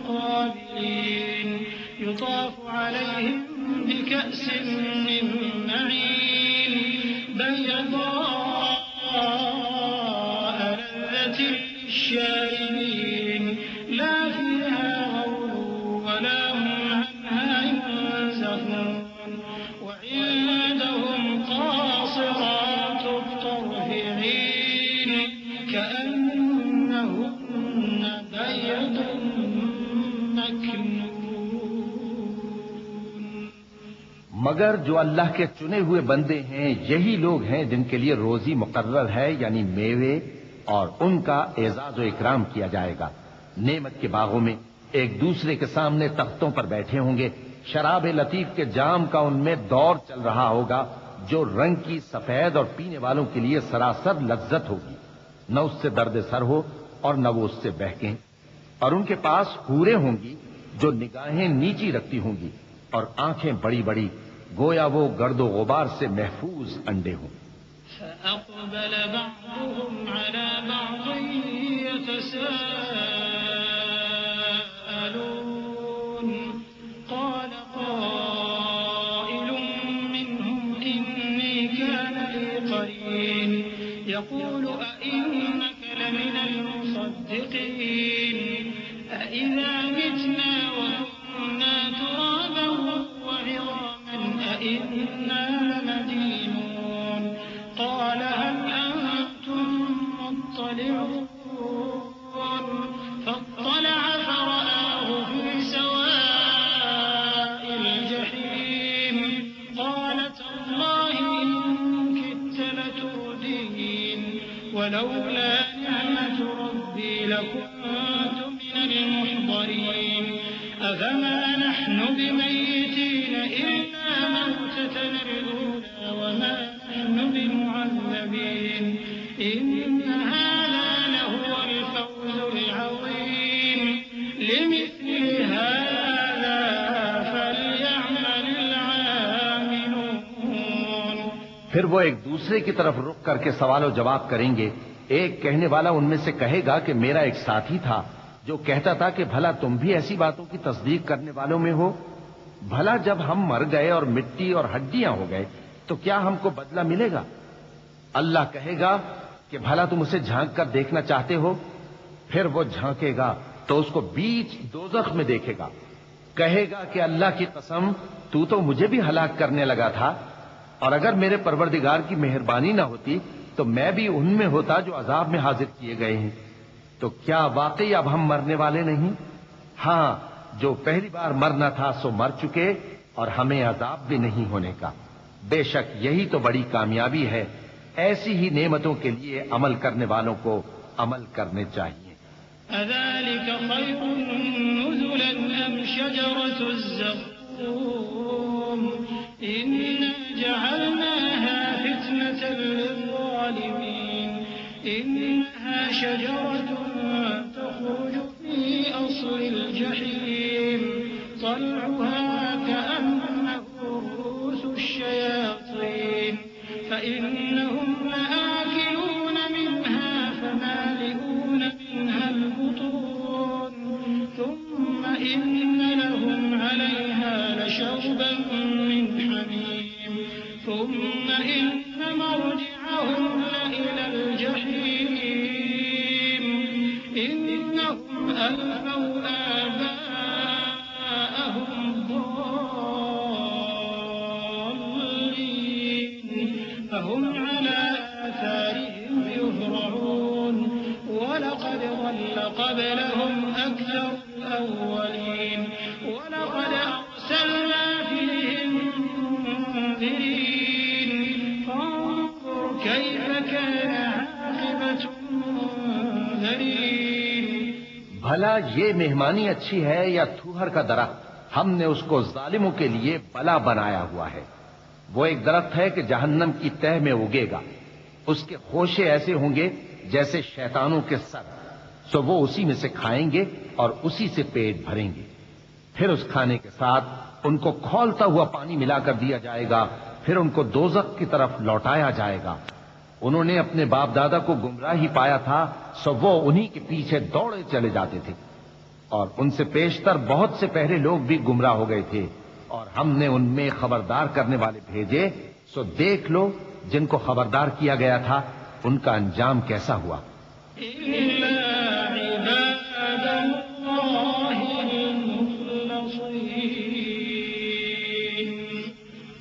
متقابلين يطاف عليهم بكأس من معين بيضاء لذة للشاربين لا فيها غول ولا هم عنها ينزفون وعندهم قاصرات الطرف عين كأنهن بيض مكنون. مگر جو اللہ کے چنے ہوئے بندے ہیں یہی لوگ ہیں جن کے لیے روزی مقرر ہے، یعنی میوے، اور ان کا اعزاز و اکرام کیا جائے گا. نعمت کے باغوں میں ایک دوسرے کے سامنے تختوں پر بیٹھے ہوں گے. شراب لطیف کے جام کا ان میں دور چل رہا ہوگا جو رنگ کی سفید اور پینے والوں کے لیے سراسر لذت ہوگی. نہ اس سے درد سر ہو اور نہ وہ اس سے بہکیں. اور ان کے پاس حوریں ہوں گی جو نگاہیں نیچی رکھتی ہوں گی اور آنکھیں بڑی بڑی، گویا وہ گرد و غبار سے محفوظ انڈے ہوں. فأقبل بعضهم على بعض يتساءلون قال قائل منهم إني كان لي قرين يقول أئنك لمن المصدقين أئذا متنا وكنا ترابا وعظاما أئنا لمدينون قال هل أنتم مطلعون فاطلع فرآه في سواء الجحيم قال تالله إن كدت لتردين ولولا نعمة ربي لكنت من المحضرين أفما نحن بميتين إلا موتتنا الأولى وما نحن بمعذبين إن هذا لهو الفوز العظيم لمثل هذا فليعمل العاملون. پھر وہ ایک دوسرے کی طرف رخ کر کے سوال و جواب کریں گے. ایک کہنے والا ان میں سے کہے گا کہ میرا ایک ساتھی تھا جو کہتا تھا کہ بھلا تم بھی ایسی باتوں کی تصدیق کرنے والوں میں ہو. بھلا جب ہم مر گئے اور مٹی اور ہڈیاں ہو گئے تو کیا ہم کو بدلہ ملے گا؟ اللہ کہے گا کہ بھلا تم اسے جھانک کر دیکھنا چاہتے ہو؟ پھر وہ جھانکے گا تو اس کو بیچ دوزخ میں دیکھے گا. کہے گا کہ اللہ کی قسم تو مجھے بھی ہلاک کرنے لگا تھا، اور اگر میرے پروردگار کی مہربانی نہ ہوتی تو میں بھی ان میں ہوتا جو عذاب میں حاضر کیے گئے ہیں. تو کیا واقعی اب ہم مرنے والے نہیں؟ ہاں، جو پہلی بار مرنا تھا سو مر چکے اور ہمیں عذاب بھی نہیں ہونے کا. بے شک یہی تو بڑی کامیابی ہے. ایسی ہی نعمتوں کے لیے عمل کرنے والوں کو عمل کرنے چاہیے. أذلك خير نزلا أم شجرة الزقوم إنا جعلناها فتنة للظالمين إنها شجرة تخرج في أصل الجحيم طلعها كأنه رؤوس الشياطين فإنهم لآكلون منها فمالئون منها البطون ثم إن لهم عليها لشربا من حميم ثم إن مرجعهم لإلى الجحيم إنهم ألفوا آباءهم ضالين فهم على آثارهم يهرعون ولقد ضل قبلهم أكثر الأولين ولقد أرسلنا فيهم منذرين فانظر كيف كان عاقبة المنذرين. بھلا یہ مہمانی اچھی ہے یا تھوہر کا درخت؟ ہم نے اس کو ظالموں کے لیے بلا بنایا ہوا ہے. وہ ایک درخت ہے کہ جہنم کی تہ میں اگے گا. اس کے خوشے ایسے ہوں گے جیسے شیطانوں کے سر، سو وہ اسی میں سے کھائیں گے اور اسی سے پیٹ بھریں گے. پھر اس کھانے کے ساتھ ان کو کھولتا ہوا پانی ملا کر دیا جائے گا. پھر ان کو دوزخ کی طرف لوٹایا جائے گا. انہوں نے اپنے باپ دادا کو گمراہ ہی پایا تھا، سو وہ انہی کے پیچھے دوڑے چلے جاتے تھے. اور ان سے پیشتر بہت سے پہلے لوگ بھی گمراہ ہو گئے تھے، اور ہم نے ان میں خبردار کرنے والے بھیجے، سو دیکھ لو جن کو خبردار کیا گیا تھا ان کا انجام کیسا ہوا۔ إلا عباد الله المخلصين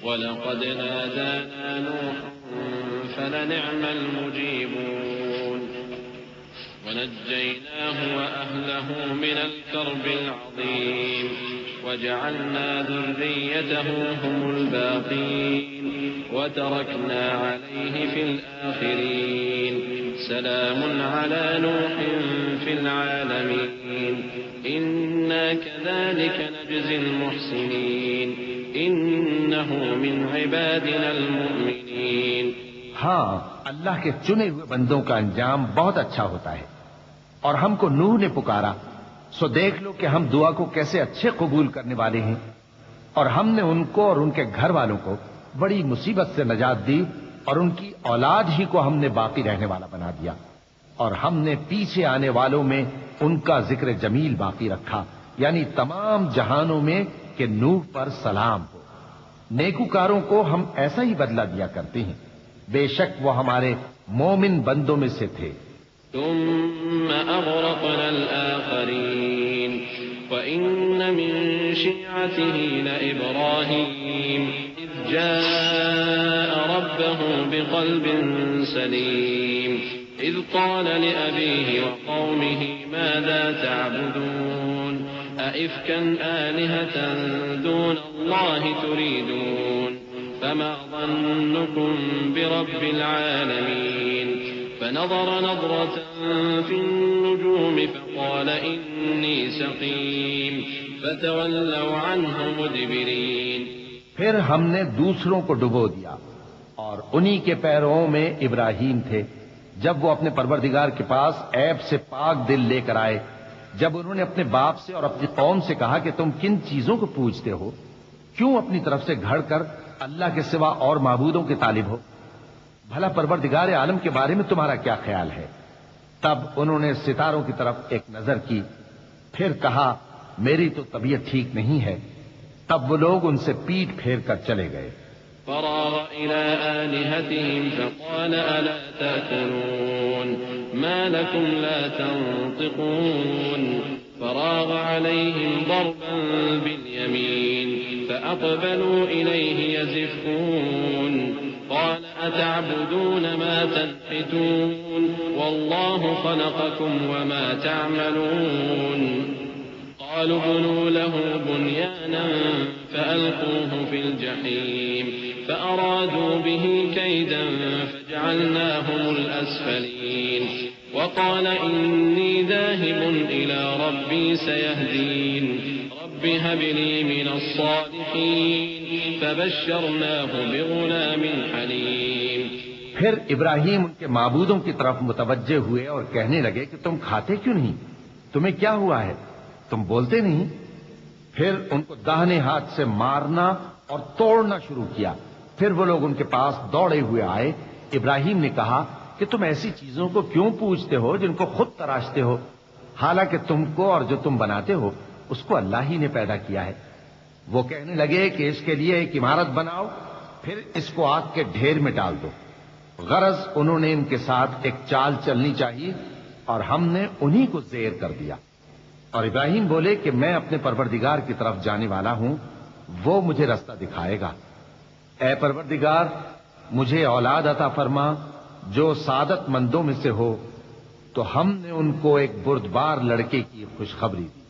ولقد نادانا نوح فلنعم المجيبون ونجيناه وأهله من الكرب العظيم وجعلنا ذريته هم الباقين وتركنا عليه في الآخرين سلام على نوح في العالمين إنا كذلك نجزي المحسنين إنه من عبادنا المؤمنين۔ ہاں، اللہ کے چنے ہوئے بندوں کا انجام بہت اچھا ہوتا ہے۔ اور ہم کو نوح نے پکارا، سو دیکھ لو کہ ہم دعا کو کیسے اچھے قبول کرنے والے ہیں، اور ہم نے ان کو اور ان کے گھر والوں کو بڑی مصیبت سے نجات دی، اور ان کی اولاد ہی کو ہم نے باقی رہنے والا بنا دیا، اور ہم نے پیچھے آنے والوں میں ان کا ذکر جمیل باقی رکھا، یعنی تمام جہانوں میں کہ نوح پر سلام ہو۔ نیکوکاروں کو ہم ایسا ہی بدلہ دیا کرتے ہیں، بے شک وہ ہمارے مومن بندوں میں سے تھے۔ ثم أغرقنا الآخرين وإن من شيعته لإبراهيم إذ جاء ربه بقلب سليم إذ قال لأبيه وقومه ماذا تعبدون أئفكا آلهة دون الله تريدون فما ظنكم برب العالمين فنظر نظرة في النجوم فقال إني سقيم فتولوا عنه مدبرين۔ پھر ہم نے دوسروں کو ڈبو دیا، اور انہی کے پیروں میں ابراہیم تھے جب وہ اپنے پروردگار کے پاس عیب سے پاک دل لے کر آئے، جب انہوں نے اپنے باپ سے اور اپنی قوم سے کہا کہ تم کن چیزوں کو پوجتے ہو، کیوں اپنی طرف سے گھڑ کر اللہ کے سوا اور معبودوں کے طالب ہو؟ بھلا پروردگار عالم کے بارے میں تمہارا کیا خیال ہے؟ تب انہوں نے ستاروں کی طرف ایک نظر کی، پھر کہا میری تو طبیعت ٹھیک نہیں ہے۔ تب وہ لوگ ان سے پیٹ پھیر کر چلے گئے۔ فراغ إلى آلهتهم فقال ألا تأكلون ما لكم لا تنطقون فراغ عليهم ضربا باليمين فأقبلوا إليه يزفون قال أتعبدون ما تنحتون والله خلقكم وما تعملون قالوا بنوا له بنيانا فألقوه في الجحيم فأرادوا به كيدا فجعلناهم الأسفلين وقال إني ذاهب إلى ربي سيهدين رب هب لي من الصالحين فبشرناه بغلام حليم۔ پھر ابراہیم ان کے معبودوں کی طرف متوجہ ہوئے اور کہنے لگے کہ تم کھاتے کیوں نہیں؟ تمہیں کیا ہوا ہے؟ تم بولتے نہیں؟ پھر ان کو داہنے ہاتھ سے مارنا اور توڑنا شروع کیا۔ پھر وہ لوگ ان کے پاس دوڑے ہوئے آئے۔ ابراہیم نے کہا کہ تم ایسی چیزوں کو کیوں پوجتے ہو جن کو خود تراشتے ہو، حالانکہ تم کو اور جو تم بناتے ہو اس کو اللہ ہی نے پیدا کیا ہے۔ وہ کہنے لگے کہ اس کے لیے ایک عمارت بناؤ، پھر اس کو آگ کے ڈھیر میں ڈال دو۔ غرض انہوں نے ان کے ساتھ ایک چال چلنی چاہیے، اور ہم نے انہی کو زیر کر دیا۔ اور ابراہیم بولے کہ میں اپنے پروردگار کی طرف جانے والا ہوں، وہ مجھے رستہ دکھائے گا۔ اے پروردگار، مجھے اولاد عطا فرما جو سعادت مندوں میں سے ہو۔ تو ہم نے ان کو ایک بردبار لڑکے کی خوشخبری دی۔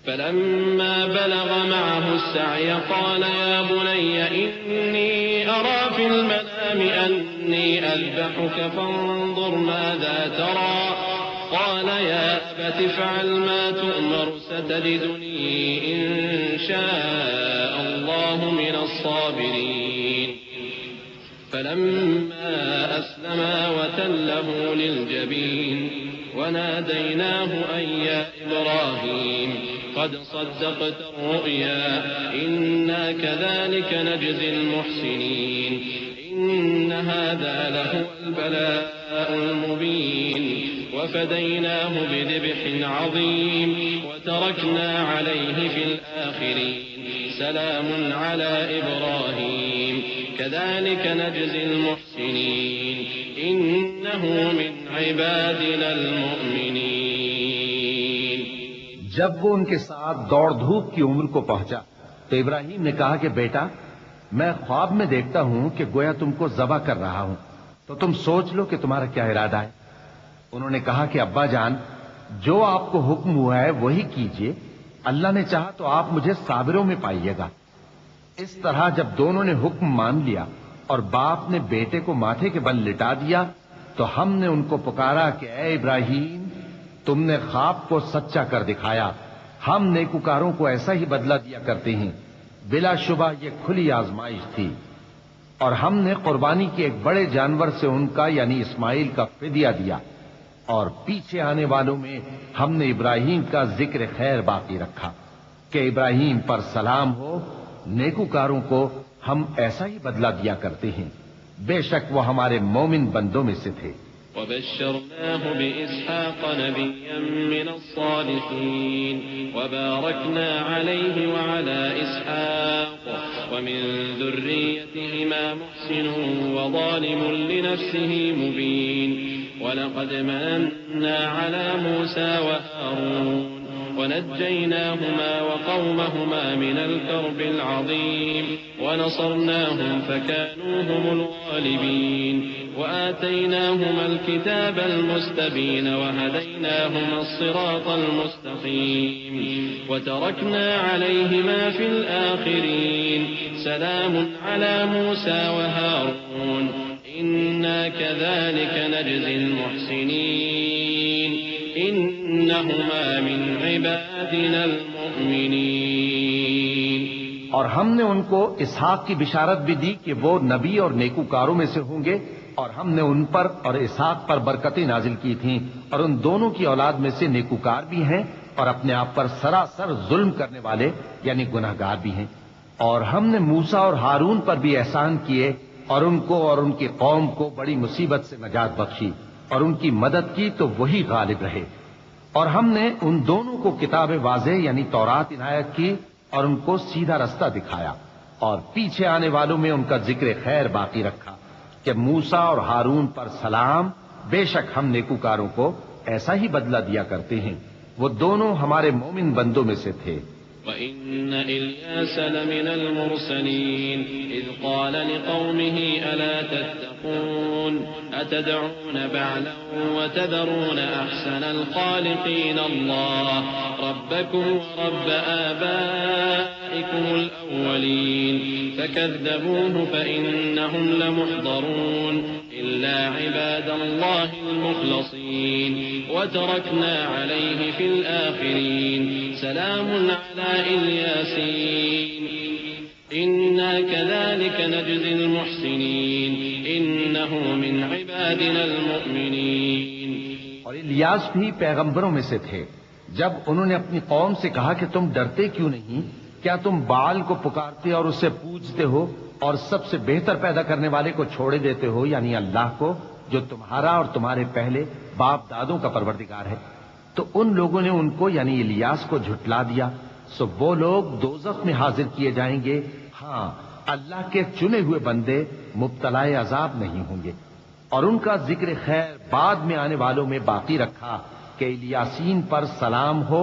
فلما بلغ معه السعي قال يا بني إني أرى في المنام أني أذبحك فانظر ماذا ترى قال يا أبت افعل ما تؤمر ستجدني إن شاء الله من الصابرين فلما أسلما وتله للجبين وناديناه أن يا إبراهيم قد صدقت الرؤيا إنا كذلك نجزي المحسنين إن هذا لهو البلاء المبين وفديناه بذبح عظيم وتركنا عليه في الآخرين سلام على إبراهيم كذلك نجزي المحسنين إنه من عبادنا المؤمنين. جب وہ ان کے ساتھ دوڑ دھوپ کی عمر کو پہنچا تو ابراہیم نے کہا کہ بیٹا میں خواب میں دیکھتا ہوں کہ گویا تم کو ذبح کر رہا ہوں، تو تم سوچ لو کہ تمہارا کیا ارادہ ہے. انہوں نے کہا کہ ابا جان جو آپ کو حکم ہوا ہے وہی کیجئے، اللہ نے چاہا تو آپ مجھے صابروں میں پائیے گا. اس طرح جب دونوں نے حکم مان لیا اور باپ نے بیٹے کو ماتھے کے بل لٹا دیا تو ہم نے ان کو پکارا کہ اے ابراہیم تم نے خواب کو سچا کر دکھایا، ہم نیکوکاروں کو ایسا ہی بدلہ دیا کرتے ہیں. بلا شبہ یہ کھلی آزمائش تھی اور ہم نے قربانی کے ایک بڑے جانور سے ان کا یعنی اسماعیل کا فدیہ دیا، اور پیچھے آنے والوں میں ہم نے ابراہیم کا ذکر خیر باقی رکھا کہ ابراہیم پر سلام ہو، نیکوکاروں کو ہم ایسا ہی بدلہ دیا کرتے ہیں، بے شک وہ ہمارے مومن بندوں میں سے تھے. وبشرناه بإسحاق نبيا من الصالحين وباركنا عليه وعلى إسحاق ومن ذريتهما محسن وظالم لنفسه مبين ولقد مننا على موسى وهارون ونجيناهما وقومهما من الكرب العظيم ونصرناهم فكانوا هم الغالبين وآتيناهما الكتاب المستبين وهديناهما الصراط المستقيم وتركنا عليهما في الآخرين سلام على موسى وهارون إنا كذلك نجزي المحسنين إنهما من عبادنا المؤمنين. اور ہم نے ان کو اسحاق کی بشارت بھی دی کہ وہ نبی اور نیکوکاروں میں سے ہوں گے، اور ہم نے ان پر اور اسحاق پر برکتیں نازل کی تھیں، اور ان دونوں کی اولاد میں سے نیکوکار بھی ہیں اور اپنے آپ پر سراسر ظلم کرنے والے یعنی گناہگار بھی ہیں. اور ہم نے موسیٰ اور ہارون پر بھی احسان کیے اور ان کو اور ان کی قوم کو بڑی مصیبت سے نجات بخشی اور ان کی مدد کی تو وہی غالب رہے. اور ہم نے ان دونوں کو کتاب واضح یعنی تورات عنایت کی اور ان کو سیدھا رستہ دکھایا، اور پیچھے آنے والوں میں ان کا ذکر خیر باقی رکھا کہ موسیٰ اور ہارون پر سلام، بے شک ہم نیکوکاروں کو ایسا ہی بدلہ دیا کرتے ہیں، وہ دونوں ہمارے مومن بندوں میں سے تھے. وَإِنَّ إِلْيَاسَ لَمِنَ الْمُرْسَلِينَ إِذْ قَالَ لِقَوْمِهِ أَلَا تَتَّقُونَ أَتَدْعُونَ بَعْلًا وَتَذَرُونَ أَحْسَنَ الْخَالِقِينَ اللَّهَ رَبَّكُمْ وَرَبَّ آبَائِكُمُ الْأَوَّلِينَ فَكَذَّبُوهُ فَإِنَّهُمْ لَمُحْضَرُونَ إِلَّا عِبَادَ اللَّهِ الْمُخْلَصِينَ وَتَرَكْنَا عَلَيْهِ فِي الْآخِرِينَ سلام على الياسين إنا كذلك نجزي المحسنين إنه من عبادنا المؤمنين. اور الیاس بھی پیغمبروں میں سے تھے. جب انہوں نے اپنی قوم سے کہا کہ تم ڈرتے کیوں نہیں، کیا تم بال کو پکارتے اور اسے پوجتے ہو اور سب سے بہتر پیدا کرنے والے کو چھوڑے دیتے ہو یعنی اللہ کو، جو تمہارا اور تمہارے پہلے باپ دادوں کا پروردگار ہے. تو ان لوگوں نے ان کو یعنی الیاس کو جھٹلا دیا، سو وہ لوگ دوزخ میں حاضر کیے جائیں گے. ہاں اللہ کے چنے ہوئے بندے مبتلا عذاب نہیں ہوں گے. اور ان کا ذکر خیر بعد میں آنے والوں میں باقی رکھا کہ الیاسین پر سلام ہو،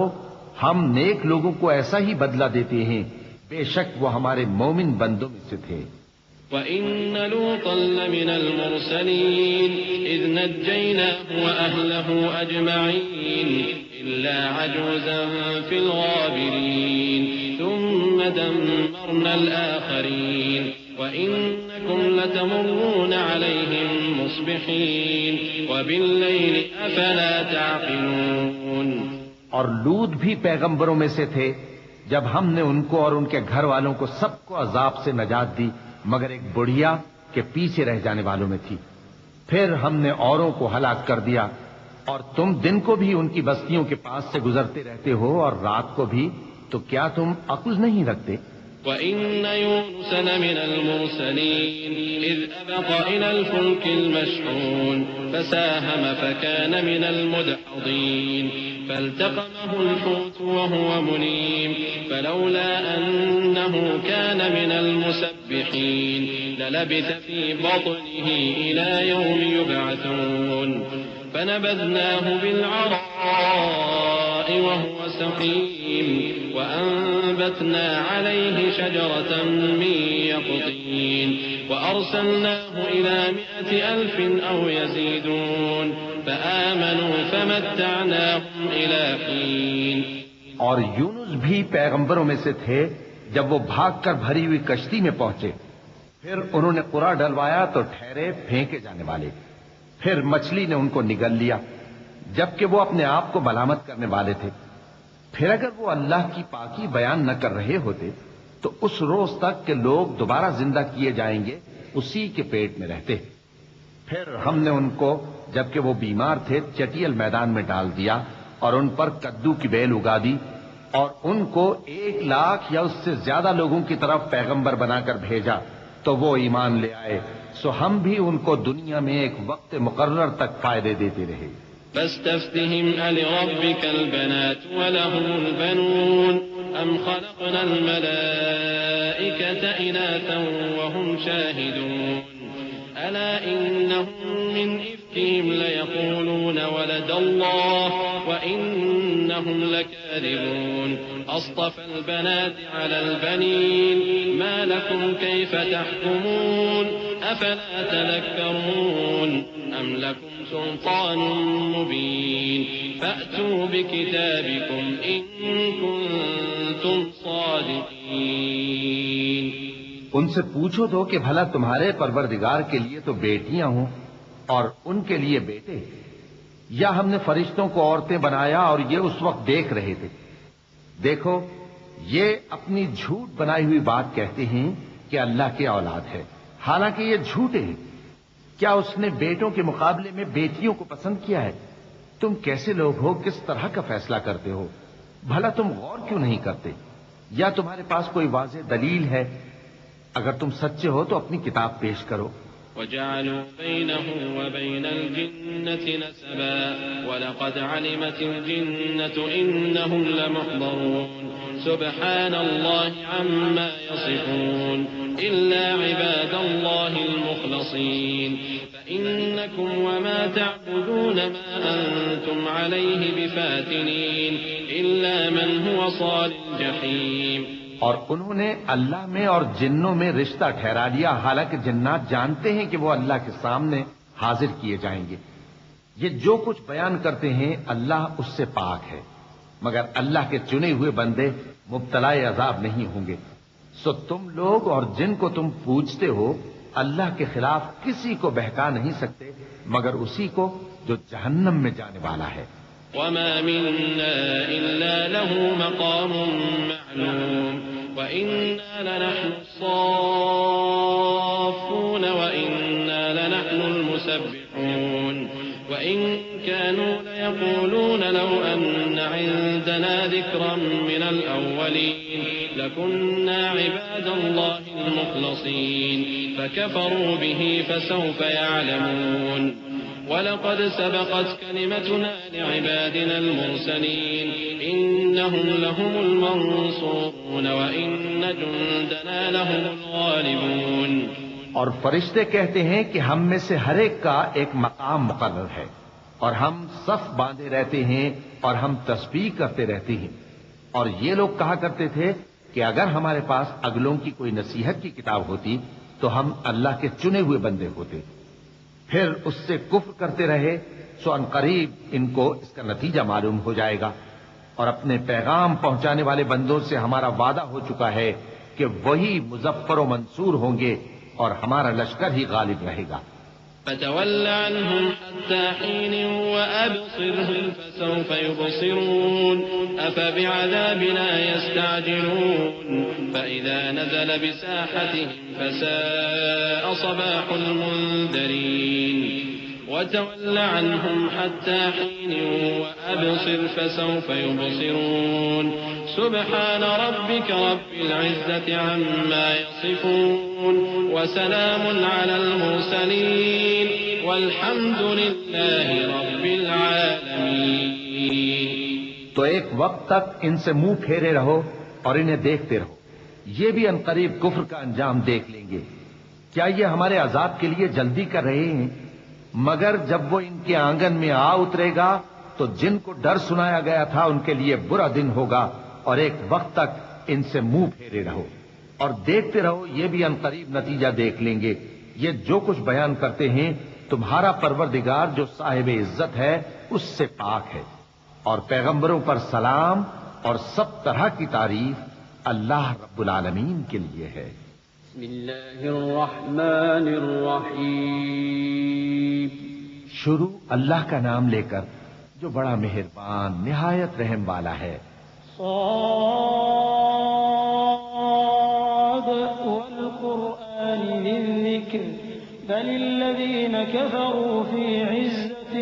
ہم نیک لوگوں کو ایسا ہی بدلہ دیتے ہیں، بے شک وہ ہمارے مومن بندوں میں سے تھے. وَإِنَّ لُوطًا لَّمِنَ الْمُرْسَلِينَ إِذْ نَجَّيْنَاهُ وَأَهْلَهُ أَجْمَعِينَ إِلَّا عَجُوزًا فِي الْغَابِرِينَ ثُمَّ دَمَّرْنَا الْآخَرِينَ وَإِنَّكُمْ لَتَمُرُّونَ عَلَيْهِم مُّصْبِحِينَ وَبِاللَّيْلِ أَفَلَا تَعْقِلُونَ. اور لوط بھی پیغمبروں میں سے تھے جب ہم نے ان کو اور ان کے گھر والوں کو سب کو عذاب سے نجات دی مگر ایک بڑھیا کے پیچھے رہ جانے والوں میں تھی. پھر ہم نے اوروں کو ہلاک کر دیا، اور تم دن کو بھی ان کی بستیوں کے پاس سے گزرتے رہتے ہو اور رات کو بھی، تو کیا تم عقل نہیں رکھتے؟ وَإِنَّ يُونُسَ لَمِنَ الْمُرْسَلِينَ إِذْ أَبَقَ إِلَى الْفُلْكِ الْمَشْحُونِ فَسَاهَمَ فَكَانَ مِنَ الْمُدْحَضِينَ فَالْتَقَمَهُ الْحُوتُ وَهُوَ مُلِيمٌ فَلَوْلَا أَنَّهُ كَانَ مِنَ الْمُسَبِّحِينَ لَلَبِثَ فِي بَطْنِهِ إِلَى يَوْمِ يُبْعَثُونَ فَنَبَذْنَاهُ بِالْعَرَاءِ وَهُوَ سَقِيمٌ وَأَنبَتْنَا عَلَيْهِ شَجَرَةً مِّن يَقْطِينٍ وَأَرْسَلْنَاهُ إِلَى 100,000 أَوْ يَزِيدُونَ فَآمَنُوا فَمَتَّعْنَاهُمْ إِلَى حِينٍ۔ اور یونس بھی پیغمبروں میں سے تھے جب وہ بھاگ کر بھری ہوئی کشتی میں پہنچے، پھر انہوں نے قرعہ ڈلوایا تو ٹھہرے پھینکے جانے والے، پھر مچھلی نے ان کو نگل لیا جبکہ وہ اپنے آپ کو ملامت کرنے والے تھے۔ پھر اگر وہ اللہ کی پاکی بیان نہ کر رہے ہوتے تو اس روز تک کہ لوگ دوبارہ زندہ کیے جائیں گے اسی کے پیٹ میں رہتے۔ پھر ہم نے ان کو جبکہ وہ بیمار تھے چٹیل میدان میں ڈال دیا اور ان پر کدو کی بیل اگا دی، اور ان کو 1,00,000 یا اس سے زیادہ لوگوں کی طرف پیغمبر بنا کر بھیجا تو وہ ایمان لے آئے، سو ہم بھی ان کو دنیا میں ایک وقت مقرر تک فائدے دیتے رہے۔ فاستفتهم ألربك البنات ولهم البنون أم خلقنا الملائكة إناثا وهم شاهدون ألا إنهم من إفكهم ليقولون ولد الله وإنهم لكاذبون أصطفى البنات على البنين ما لكم كيف تحكمون أفلا تذكرون أم لكم سلطان مبين فأتوا بكتابكم إن كنتم صادقين۔ ان سے پوچھو تو کہ بھلا تمہارے پروردگار کے لیے تو بیٹیاں ہوں اور ان کے لیے بیٹے، یا ہم نے فرشتوں کو عورتیں بنایا اور یہ اس وقت دیکھ رہے تھے؟ دیکھو یہ اپنی جھوٹ بنائی ہوئی بات کہتے ہیں کہ اللہ کی اولاد ہے، حالانکہ یہ جھوٹے ہیں۔ کیا اس نے بیٹوں کے مقابلے میں بیٹیوں کو پسند کیا ہے؟ تم کیسے لوگ ہو، کس طرح کا فیصلہ کرتے ہو؟ بھلا تم غور کیوں نہیں کرتے؟ یا تمہارے پاس کوئی واضح دلیل ہے؟ اگر تم سچے ہو تو اپنی کتاب پیش کرو۔ وجعلوا بينه وبين الجنة نسبا ولقد علمت الجنة إنهم لمحضرون سبحان الله عما يصفون إلا عباد الله المخلصين فإنكم وما تعبدون ما أنتم عليه بفاتنين إلا من هو صال الجحيم۔ اور انہوں نے اللہ میں اور جنوں میں رشتہ ٹھہرا لیا، حالانکہ جنات جانتے ہیں کہ وہ اللہ کے سامنے حاضر کیے جائیں گے۔ یہ جو کچھ بیان کرتے ہیں اللہ اس سے پاک ہے، مگر اللہ کے چنے ہوئے بندے مبتلا عذاب نہیں ہوں گے۔ سو تم لوگ اور جن کو تم پوجتے ہو اللہ کے خلاف کسی کو بہکا نہیں سکتے مگر اسی کو جو جہنم میں جانے والا ہے۔ وما منا إلا له مقام معلوم وإنا لنحن الصافون وإنا لنحن المسبحون وإن كانوا ليقولون لو أن عندنا ذكرا من الأولين لكنا عباد الله المخلصين فكفروا به فسوف يعلمون وَلَقَدْ سَبَقَتْ كَلِمَتُنَا لِعِبَادِنَا الْمُرْسَلِينَ إِنَّهُمْ لَهُمُ الْمَنصُورُونَ وَإِنَّ جُندَنَا لَهُمُ الْغَالِبُونَ۔ اور فرشتے کہتے ہیں کہ ہم میں سے ہر ایک کا ایک مقام مقرر ہے، اور ہم صف باندھے رہتے ہیں اور ہم تسبیح کرتے رہتے ہیں۔ اور یہ لوگ کہا کرتے تھے کہ اگر ہمارے پاس اگلوں کی کوئی نصیحت کی کتاب ہوتی تو ہم اللہ کے چنے ہوئے بندے ہوتے، پھر اس سے کفر کرتے رہے، سو ان قریب ان کو اس کا نتیجہ معلوم ہو جائے گا۔ اور اپنے پیغام پہنچانے والے بندوں سے ہمارا وعدہ ہو چکا ہے کہ وہی مظفر و منصور ہوں گے اور ہمارا لشکر ہی غالب رہے گا۔ فتول عنهم حتى حين وأبصرهم فسوف يبصرون أفبعذابنا يستعجلون فإذا نزل بساحتهم فساء صباح المنذرين وتول عنهم حتى حين وأبصر فسوف يبصرون سبحان ربك رب العزة عما يصفون وسلام على المرسلين والحمد لله رب العالمين. تو ایک وقت تک ان سے منہ پھیرے رہو اور انہیں دیکھتے رہو، یہ بھی عنقریب کفر کا انجام دیکھ لیں گے. کیا یہ ہمارے عذاب کے لیے جلدی کر رہے ہیں؟ مگر جب وہ ان کے آنگن میں آ اترے گا تو جن کو ڈر سنایا گیا تھا ان کے لیے برا دن ہوگا، اور ایک وقت تک ان سے منہ پھیرے رہو اور دیکھتے رہو، یہ بھی عنقریب نتیجہ دیکھ لیں گے. یہ جو کچھ بیان کرتے ہیں تمہارا پروردگار جو صاحب عزت ہے اس سے پاک ہے، اور پیغمبروں پر سلام اور سب طرح کی تعریف اللہ رب العالمین کے لیے ہے. بسم اللہ الرحمن الرحیم. شروع اللہ کا نام لے کر جو بڑا مہربان نہایت رحم والا ہے. صاد والقرآن ذی الذکر بل الذین کفروا فی عزة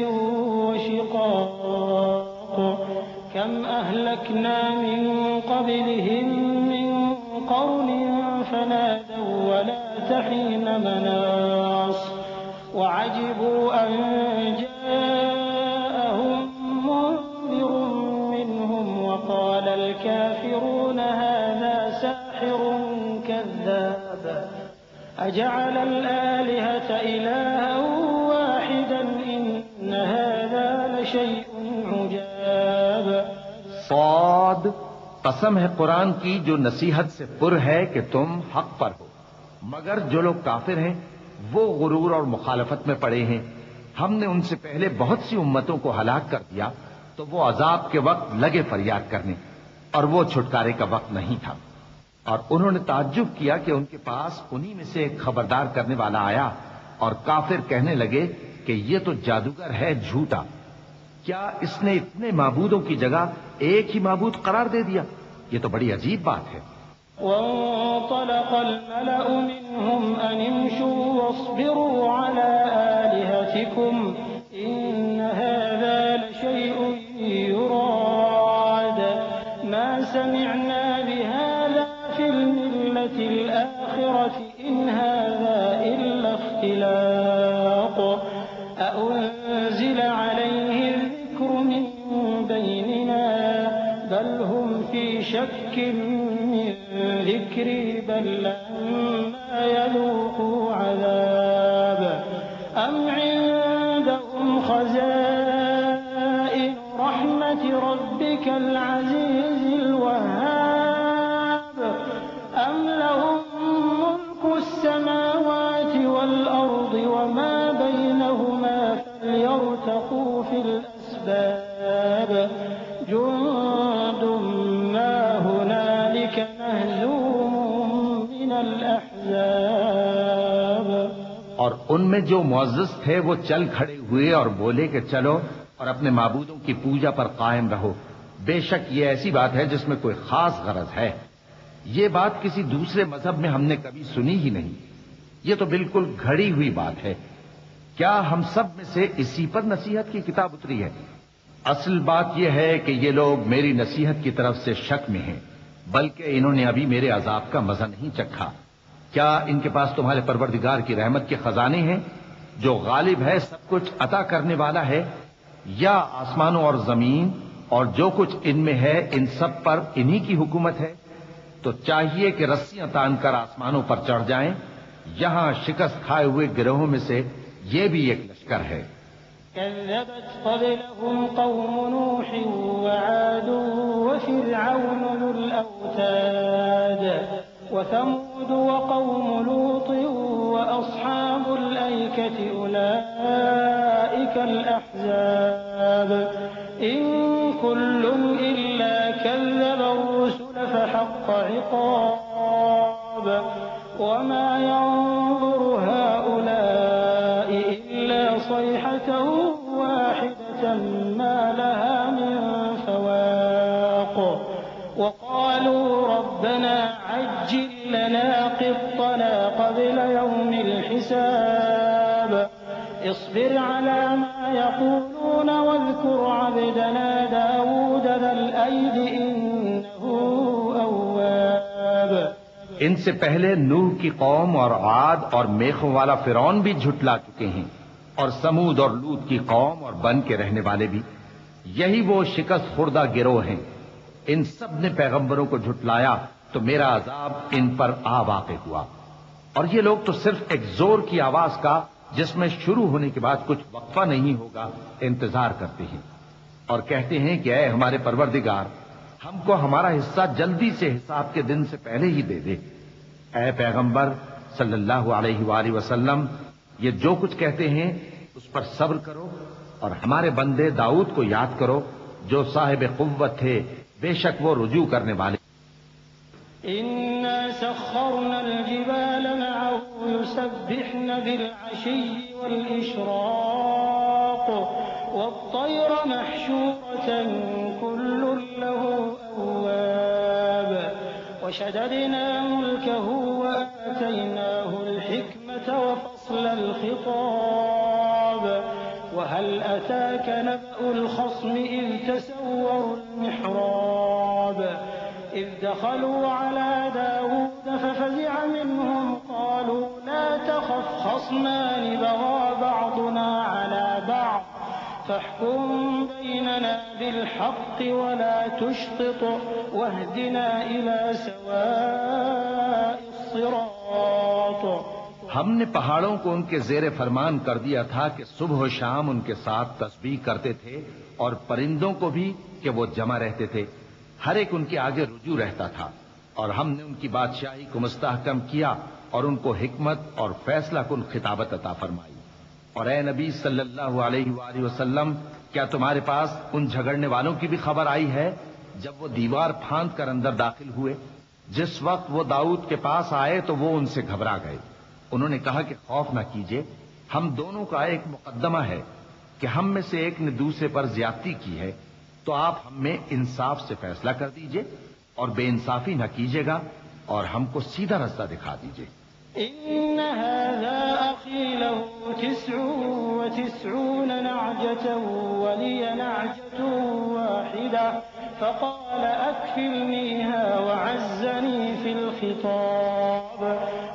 وشقاق کم اہلکنا من قبلهم من قرن فنادوا ولا تحين مناص وعجبوا أن جاءهم منذر منهم وقال الكافرون هذا ساحر كذاب أجعل الآلهة إلها واحدا إن هذا لشيء عجاب. صاد، قسم ہے قرآن کی جو نصیحت سے پر ہے کہ تم حق پر ہو، مگر جو لوگ کافر ہیں وہ غرور اور مخالفت میں پڑے ہیں. ہم نے ان سے پہلے بہت سی امتوں کو ہلاک کر دیا تو وہ عذاب کے وقت لگے فریاد کرنے، اور وہ چھٹکارے کا وقت نہیں تھا. اور انہوں نے تعجب کیا کہ ان کے پاس انہی میں سے ایک خبردار کرنے والا آیا، اور کافر کہنے لگے کہ یہ تو جادوگر ہے جھوٹا. کیا اس نے اتنے معبودوں کی جگہ ایک ہی معبود قرار دے دیا؟ یہ تو بڑی عجیب بات ہے. وانطلق الملأ منهم أن امشوا واصبروا على آلهتكم إن هذا لشيء يراد ما سمعنا بهذا في الملة الآخرة إن هذا إلا اختلاق أأنزل عليه الذكر من بيننا بل هم في شك من ذكري بل لما يذوقوا عذاب أم عندهم خزائن رحمة ربك العزيز الوهاب أم لهم ملك السماوات والأرض وما بينهما فليرتقوا في الأسباب جند ما هنالك مهزوم من الأحزاب. اور ان میں جو معزز تھے وہ چل کھڑے ہوئے اور بولے کہ چلو اور اپنے معبودوں کی پوجا پر قائم رہو. بے شک یہ ایسی بات ہے جس میں کوئی خاص غرض ہے. یہ بات کسی دوسرے مذہب میں ہم نے کبھی سنی ہی نہیں. یہ تو بالکل گھڑی ہوئی بات ہے. کیا ہم سب میں سے اسی پر نصیحت کی کتاب اتری ہے؟ اصل بات یہ ہے کہ یہ لوگ میری نصیحت کی طرف سے شک میں ہیں، بلکہ انہوں نے ابھی میرے عذاب کا مزہ نہیں چکھا. کیا ان کے پاس تمہارے پروردگار کی رحمت کے خزانے ہیں جو غالب ہے، سب کچھ عطا کرنے والا ہے؟ یا آسمانوں اور زمین اور جو کچھ ان میں ہے ان سب پر انہی کی حکومت ہے؟ تو چاہیے کہ رسیاں تان کر آسمانوں پر چڑھ جائیں. یہاں شکست کھائے ہوئے گروہوں میں سے یہ بھی ایک لشکر ہے. كذبت قبلهم قوم نوح وعاد وفرعون ذو الأوتاد وثمود وقوم لوط وأصحاب الأيكة أولئك الأحزاب إن كل إلا كذب الرسل فحق عقاب وما ينظر هؤلاء إلا صيحة واحدة ما لها من فواق وقالوا ربنا عجل لنا قطنا قبل يوم الحساب اصبر على ما يقولون واذكر عبدنا داود ذا الأيد إنه أواب. ان سے پہلے نوح کی قوم اور عاد اور میخوں والا فرعون بھی جھٹلا چکے ہیں، اور سمود اور لوط کی قوم اور بن کے رہنے والے بھی. یہی وہ شکست خوردہ گروہ ہیں. ان سب نے پیغمبروں کو جھٹلایا تو میرا عذاب ان پر آ واقع ہوا. اور یہ لوگ تو صرف ایک زور کی آواز کا جس میں شروع ہونے کے بعد کچھ وقفہ نہیں ہوگا انتظار کرتے ہیں، اور کہتے ہیں کہ اے ہمارے پروردگار، ہم کو ہمارا حصہ جلدی سے حساب کے دن سے پہلے ہی دے دے. اے پیغمبر صلی اللہ علیہ وآلہ وسلم، یہ جو کچھ کہتے ہیں اس پر صبر کرو، اور ہمارے بندے داؤد کو یاد کرو جو صاحب قوت تھے، بے شک وہ رجوع کرنے والے. إنا سخرنا الجبال معه يسبحن بالعشي والإشراق والطير محشورة كل له أواب وشددنا ملكه وآتيناه الحكمة وفصل الخطاب وهل أتاك نبأ الخصم إذ تسوروا المحراب إذ دخلوا على داود ففزع منهم قالوا لا تخف خصمان بغى بعضنا على بعض فاحكم بيننا بالحق ولا تشطط واهدنا إلى سواء الصراط. ہم نے پہاڑوں کو ان کے زیر فرمان کر دیا تھا کہ صبح و شام ان کے ساتھ تسبیح کرتے تھے، اور پرندوں کو بھی کہ وہ جمع رہتے تھے، ہر ایک ان کے آگے رجوع رہتا تھا. اور ہم نے ان کی بادشاہی کو مستحکم کیا اور ان کو حکمت اور فیصلہ کن خطابت عطا فرمائی. اور اے نبی صلی اللہ علیہ وآلہ وسلم، کیا تمہارے پاس ان جھگڑنے والوں کی بھی خبر آئی ہے جب وہ دیوار پھاند کر اندر داخل ہوئے؟ جس وقت وہ داؤد کے پاس آئے تو وہ ان سے گھبرا گئے. انہوں نے کہا کہ خوف نہ کیجیے، ہم دونوں کا ایک مقدمہ ہے کہ ہم میں سے ایک نے دوسرے پر زیادتی کی ہے، تو آپ ہم میں انصاف سے فیصلہ کر دیجئے اور بے انصافی نہ کیجیے گا، اور ہم کو سیدھا رستہ دکھا دیجئے. إن هذا أخي له 99 نعجة ولي نعجة واحدة فقال أكفلنيها وعزني في الخطاب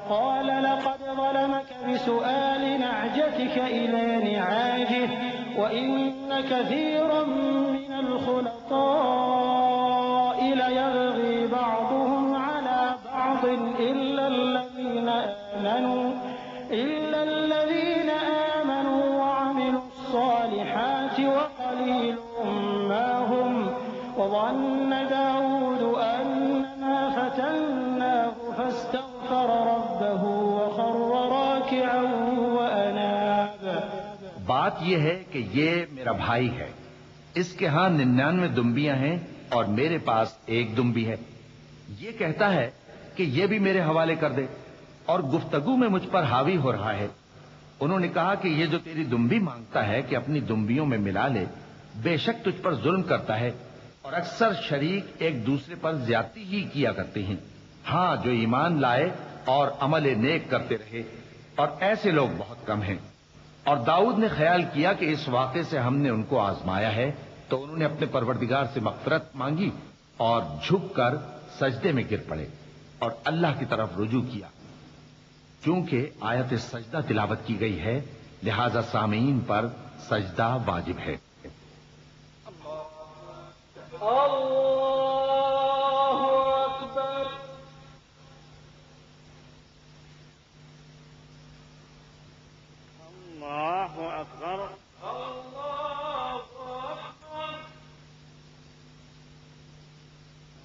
قال لقد ظلمك بسؤال نعجتك إلى نعاجه وإن كثيرا من الخلطاء ليبغي بعضهم على بعض إلا الذين آمنوا وعملوا الصالحات وقليل ما هم وظن داود أننا فتناه فاستغفر ربه وخر راكعا وأناب. بات یہ ہے کہ یہ میرا بھائی ہے، اس کے ہاں 99 دمبیاں ہیں اور میرے پاس ایک دمبی ہے. یہ کہتا ہے کہ یہ بھی میرے حوالے کر دے، اور گفتگو میں مجھ پر حاوی ہو رہا ہے. انہوں نے کہا کہ یہ جو تیری دمبی مانگتا ہے کہ اپنی دمبیوں میں ملا لے، بے شک تجھ پر ظلم کرتا ہے، اور اکثر شریک ایک دوسرے پر زیادتی ہی کیا کرتے ہیں. ہاں، جو ایمان لائے اور عمل نیک کرتے رہے، اور ایسے لوگ بہت کم ہیں. اور داؤد نے خیال کیا کہ اس واقعے سے ہم نے ان کو آزمایا ہے، تو انہوں نے اپنے پروردگار سے مغفرت مانگی اور جھک کر سجدے میں گر پڑے اور اللہ کی طرف رجوع کیا. چونکہ آیت سجدہ تلاوت کی گئی ہے، لہذا سامعین پر سجدہ واجب ہے. اللہ اکبر. اللہ اکبر.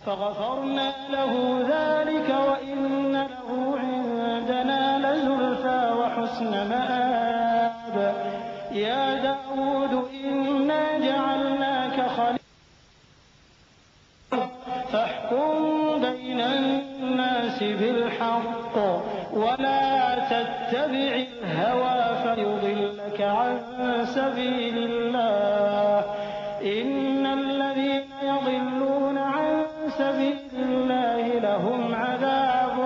فغفرنا له ذلك وإن له عندنا لزلفى وحسن مآب. يا داود إنا جعلناك خليفة فاحكم بين الناس بالحق ولا تتبع الهوى فيضلك عن سبيل الله. إن الذين يضلون عن سبيل الله لهم عذاب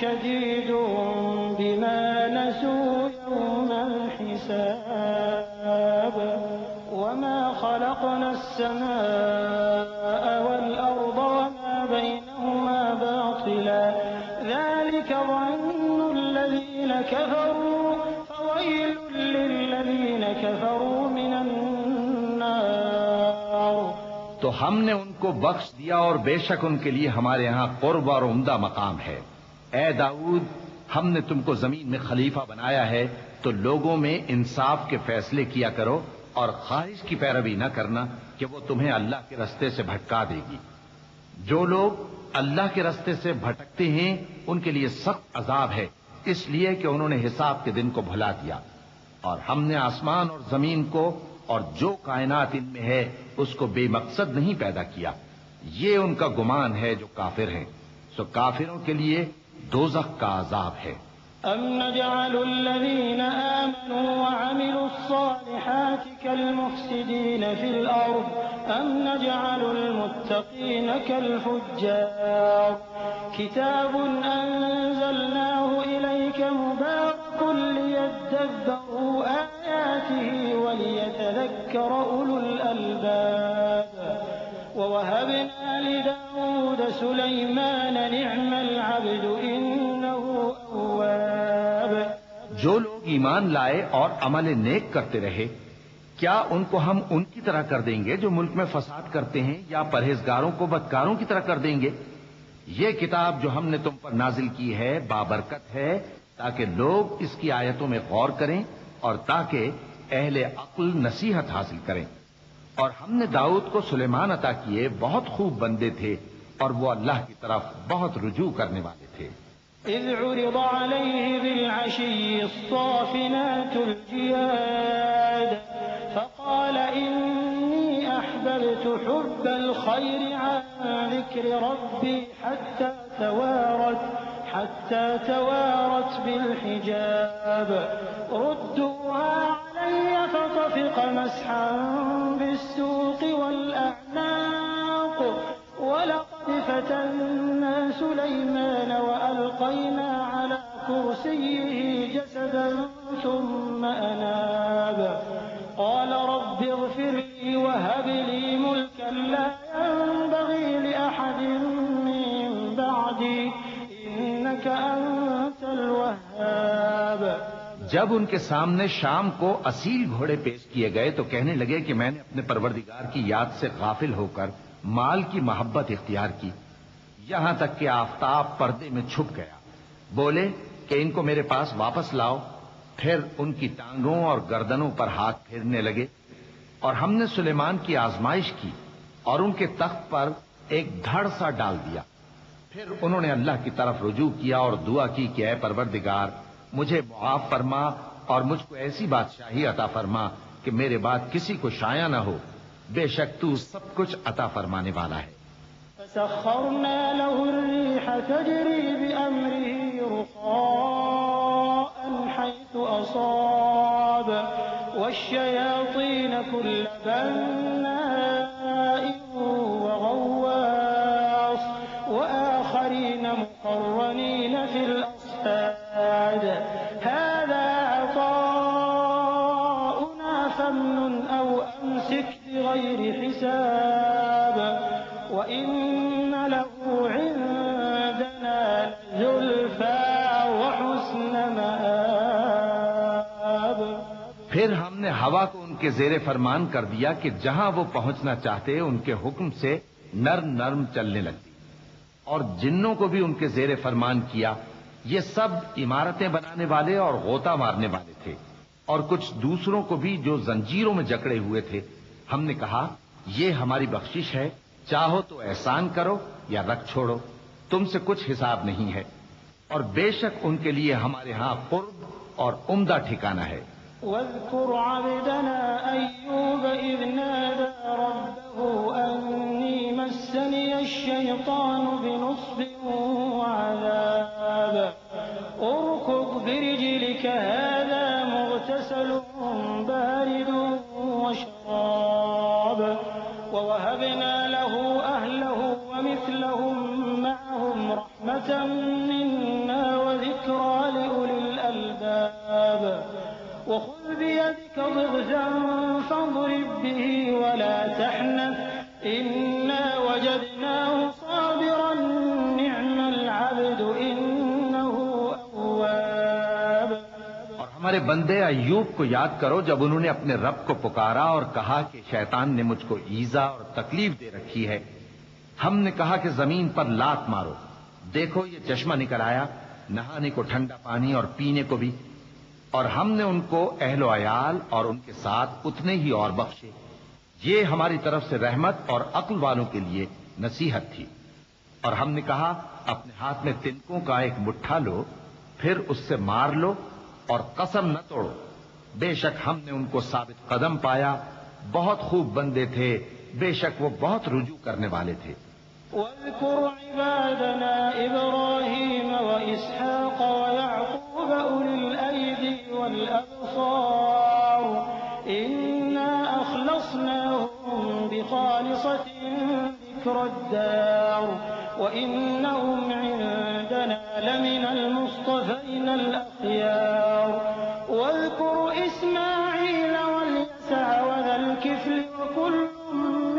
شديد بما نسوا يوم الحساب وما خلقنا السماء والأرض وما بينهما باطلا ذلك ظن الذين كفروا فويل للذين كفروا من النار. تو ہم نے ان کو بخش دیا اور بے شک ان کے لیے ہمارے ہاں قرب اور عمدہ مقام ہے. اے داؤد، ہم نے تم کو زمین میں خلیفہ بنایا ہے تو لوگوں میں انصاف کے فیصلے کیا کرو اور خواہش کی پیروی نہ کرنا کہ وہ تمہیں اللہ کے رستے سے بھٹکا دے گی. جو لوگ اللہ کے رستے سے بھٹکتے ہیں ان کے لیے سخت عذاب ہے، اس لیے کہ انہوں نے حساب کے دن کو بھلا دیا. اور ہم نے آسمان اور زمین کو اور جو کائنات ان میں ہے اس کو بے مقصد نہیں پیدا کیا. یہ ان کا گمان ہے جو کافر ہیں، سو کافروں کے لیے دوزخ کا عذاب ہے. أَمْ نَجْعَلُ الَّذِينَ آمَنُوا وَعَمِلُوا الصَّالِحَاتِ كَالْمُفْسِدِينَ فِي الْأَرْضِ أَمْ نَجْعَلُ الْمُتَّقِينَ كَالْفُجَّارِ كِتَابٌ أَنزَلْنَاهُ إِلَيْكَ مُبَارَكٌ لِيَدَّبَّرُوا آيَاتِهِ وَلِيَتَذَكَّرَ أُولُو الْأَلْبَابِ وَوَهَبْنَا لِدَاوُودَ سُلَيْمَانَ نِعْمَ الْعَبْدُ إِنَّهُ أَوَّابٌ. جو لوگ ایمان لائے اور عمل نیک کرتے رہے، کیا ان کو ہم ان کی طرح کر دیں گے جو ملک میں فساد کرتے ہیں، یا پرہیزگاروں کو بدکاروں کی طرح کر دیں گے؟ یہ کتاب جو ہم نے تم پر نازل کی ہے بابرکت ہے تاکہ لوگ اس کی آیتوں میں غور کریں اور تاکہ اہل عقل نصیحت حاصل کریں. اور ہم نے داؤد کو سلیمان عطا کیے، بہت خوب بندے تھے اور وہ اللہ کی طرف بہت رجوع کرنے والے تھے. إذ عرض عليه بالعشي الصافنات الجياد فقال إني أحببت حب الخير عن ذكر ربي حتى توارت بالحجاب ردوها علي فطفق مسحا بالسوق والأعناق ولقد فتنا سليمان وألقينا على كرسيه جسدا ثم أناب قال رب اغفر لي وهب لي ملكا لا ينبغي لأحد من بعدي إنك أنت الوهاب. جب ان کے سامنے شام کو اصیل گھوڑے پیش کیے گئے تو کہنے لگے کہ میں نے اپنے پروردگار کی یاد سے غافل ہو کر مال کی محبت اختیار کی، یہاں تک کہ آفتاب پردے میں چھپ گیا. بولے کہ ان کو میرے پاس واپس لاؤ. پھر ان کی ٹانگوں اور گردنوں پر ہاتھ پھیرنے لگے. اور ہم نے سلیمان کی آزمائش کی اور ان کے تخت پر ایک دھڑ سا ڈال دیا. پھر انہوں نے اللہ کی طرف رجوع کیا اور دعا کی کہ اے پروردگار مجھے معاف فرما اور مجھ کو ایسی بادشاہی عطا فرما کہ میرے بعد کسی کو شایع نہ ہو، بے شک تو سب کچھ عطا فرمانے والا ہے. فسخرنا له الريح تجري بأمره رخاء حيث أصاب والشياطين كل بناء وغواص وآخرين مقرنين في الأصفاد هذا عطاؤنا فامنن أو أمسك بغير حساب وإن له عندنا لزلفى وحسن مآب. پھر ہم نے ہوا کو ان کے زیر فرمان کر دیا کہ جہاں وہ پہنچنا چاہتے ان کے حکم سے نرم نرم چلنے لگتی، اور جنوں کو بھی ان کے زیر فرمان کیا. یہ سب عمارتیں بنانے والے اور غوطہ مارنے والے تھے، اور کچھ دوسروں کو بھی جو زنجیروں میں جکڑے ہوئے تھے. ہم نے کہا یہ ہماری بخشش ہے، چاہو تو احسان کرو یا رکھ چھوڑو، تم سے کچھ حساب نہیں ہے. اور بے شک ان کے لیے ہمارے ہاں قرب اور عمدہ ٹھکانہ ہے. واذكر عبدنا أيوب إذ نادى ربه أني مسني الشيطان بنصب وعذاب اركض برجلك هذا مغتسل بارد وشراب ووهبنا له أهله ومثلهم معهم رحمة منا وخذ بيدك ضغثا فاضرب به ولا تحنث إنا وجدناه صابرا نعم العبد إنه أواب. اور ہمارے بندے ایوب کو یاد کرو جب انہوں نے اپنے رب کو پکارا اور کہا کہ شیطان نے مجھ کو ایذا اور تکلیف دے رکھی ہے. ہم نے کہا کہ زمین پر لات مارو، دیکھو یہ چشمہ نکل آیا، نہانے کو ٹھنڈا پانی اور پینے کو بھی. اور ہم نے ان کو اہل و عیال اور ان کے ساتھ اتنے ہی اور بخشے. یہ ہماری طرف سے رحمت اور عقل والوں کے لیے نصیحت تھی. اور ہم نے کہا اپنے ہاتھ میں تنکوں کا ایک مٹھا لو، پھر اس سے مار لو اور قسم نہ توڑو. بے شک ہم نے ان کو ثابت قدم پایا، بہت خوب بندے تھے، بے شک وہ بہت رجوع کرنے والے تھے. واذكر عبادنا إبراهيم وإسحاق ويعقوب أولي الأيدي والأبصار إنا أخلصناهم بخالصة ذكر الدار وإنهم عندنا لمن المصطفين الأخيار. واذكر إسماعيل واليسع وذا الكفل وكل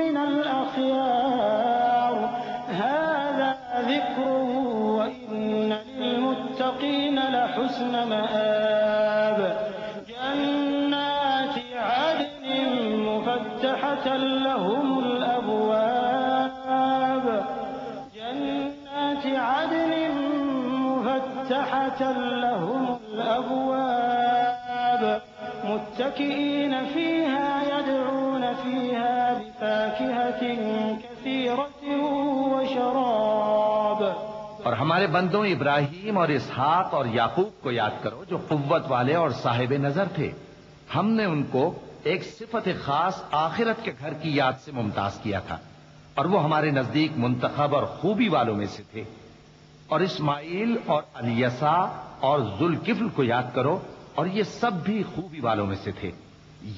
من الأخيار هذا ذكر وإن للمتقين لحسن مآب. جنات عدن مفتحة لهم الأبواب جنات عدن مفتحة لهم الأبواب متكئين فيها يدعون فيها بفاكهة كثيرة وشراب. اور ہمارے بندوں ابراہیم اور اسحاق اور یعقوب کو یاد کرو جو قوت والے اور صاحب نظر تھے. ہم نے ان کو ایک صفت خاص آخرت کے گھر کی یاد سے ممتاز کیا تھا اور وہ ہمارے نزدیک منتخب اور خوبی والوں میں سے تھے. اور اسماعیل اور الیسع اور ذوالکفل کو یاد کرو اور یہ سب بھی خوبی والوں میں سے تھے.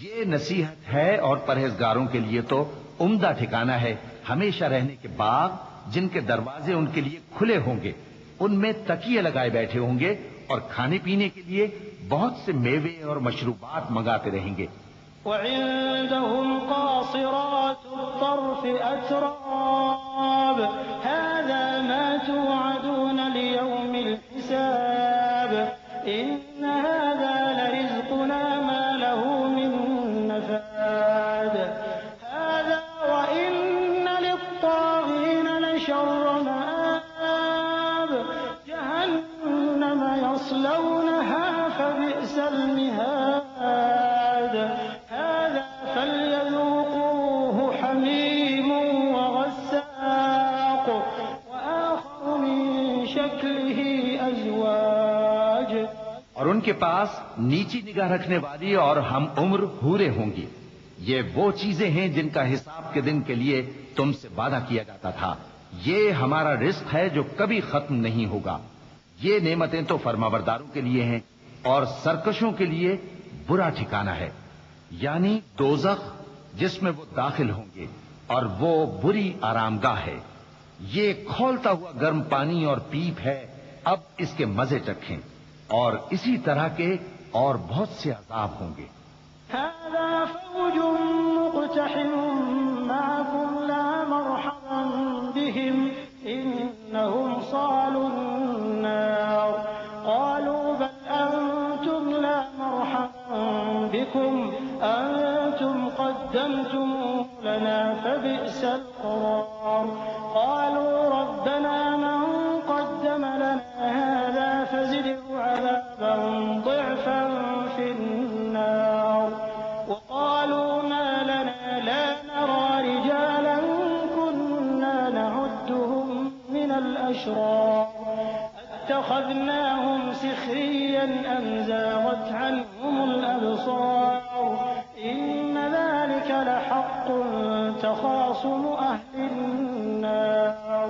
یہ نصیحت ہے اور پرہیزگاروں کے لیے تو عمدہ ٹھکانہ ہے ہمیشہ رہنے کے باغ جن کے دروازے ان کے لیے کھلے ہوں گے، ان میں تکیے لگائے بیٹھے ہوں گے اور کھانے پینے کے لیے بہت سے میوے اور مشروبات منگاتے رہیں گے. وعندهم قاصرات الطرف أتراب هذا ما توعدون ليوم الحساب إن هذا لرزقنا ما له من نفاد هذا وإن للطاغين لشر مآب جهنم يصلونها فبئس المهاد هذا فليذوقوه حميم وغساق وآخر من شكله أزواج. اور ان کے پاس نیچی نگاہ رکھنے والی اور ہم عمر حوریں ہوں گی. یہ وہ چیزیں ہیں جن کا حساب کے دن کے لیے تم سے وعدہ کیا جاتا تھا. یہ ہمارا رزق ہے جو کبھی ختم نہیں ہوگا. یہ نعمتیں تو فرمانبرداروں کے لیے ہیں اور سرکشوں کے لیے برا ٹھکانہ ہے، یعنی دوزخ جس میں وہ داخل ہوں گے اور وہ بری آرامگاہ ہے. یہ کھولتا ہوا گرم پانی اور پیپ ہے، اب اس کے مزے چکھیں. اور اسی طرح کے اور بہت سے عذاب ہوں گے. هذا فوج مقتحم معكم لا مرحبا بهم إنهم صالوا النار قالوا بل أنتم لا مرحبا بكم أنتم قدمتموه لنا فبئس القرار قالوا ربنا من قدم لنا هذا فزده عذابا ضعفا في النار وقالوا ما لنا لا نرى رجالا كنا نعدهم من الأشرار اتخذناهم سخريا أم زاغت عنهم الأبصار إن ذلك لحق تخاصم أهل النار.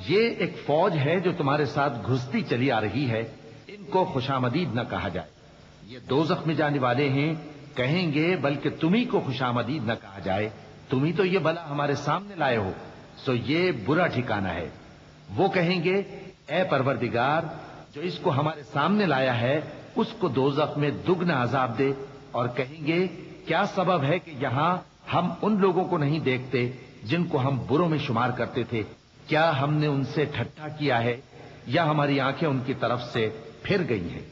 یہ ایک فوج ہے جو تمہارے ساتھ گھستی چلی آ رہی ہے، ان کو خوشامدید نہ کہا جائے. یہ دوزخ میں جانے والے ہیں، کہیں گے بلکہ تمہیں کو خوشامدید نہ کہا جائے، تمہیں تو یہ بلا ہمارے سامنے لائے ہو، سو یہ برا ٹھکانہ ہے. وہ کہیں گے اے پروردگار جو اس کو ہمارے سامنے لایا ہے اس کو دوزخ میں دگنا عذاب دے، اور کہیں گے کیا سبب ہے کہ یہاں ہم ان لوگوں کو نہیں دیکھتے جن کو ہم بروں میں شمار کرتے تھے؟ کیا ہم نے ان سے ٹھٹھا کیا ہے یا ہماری آنکھیں ان کی طرف سے پھر گئی ہیں؟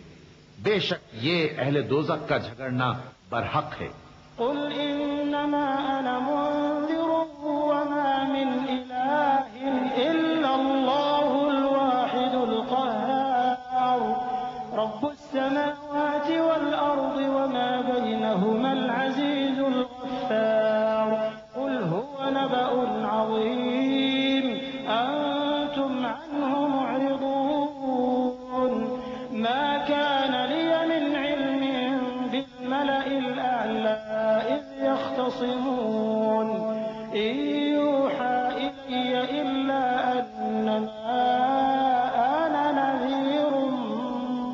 بے شک یہ اہل دوزخ کا جھگڑنا برحق ہے۔ قل انما انا منذر وما من اله الا الله الواحد القهار رب السماوات والارض وما بينهما العزيز الغفار قل هو نبأ عظيم انتم عنه معرضون ما كان لي من علم بالملأ الأعلى إذ يختصمون إن يوحى إلي إلا أنما أنا نذير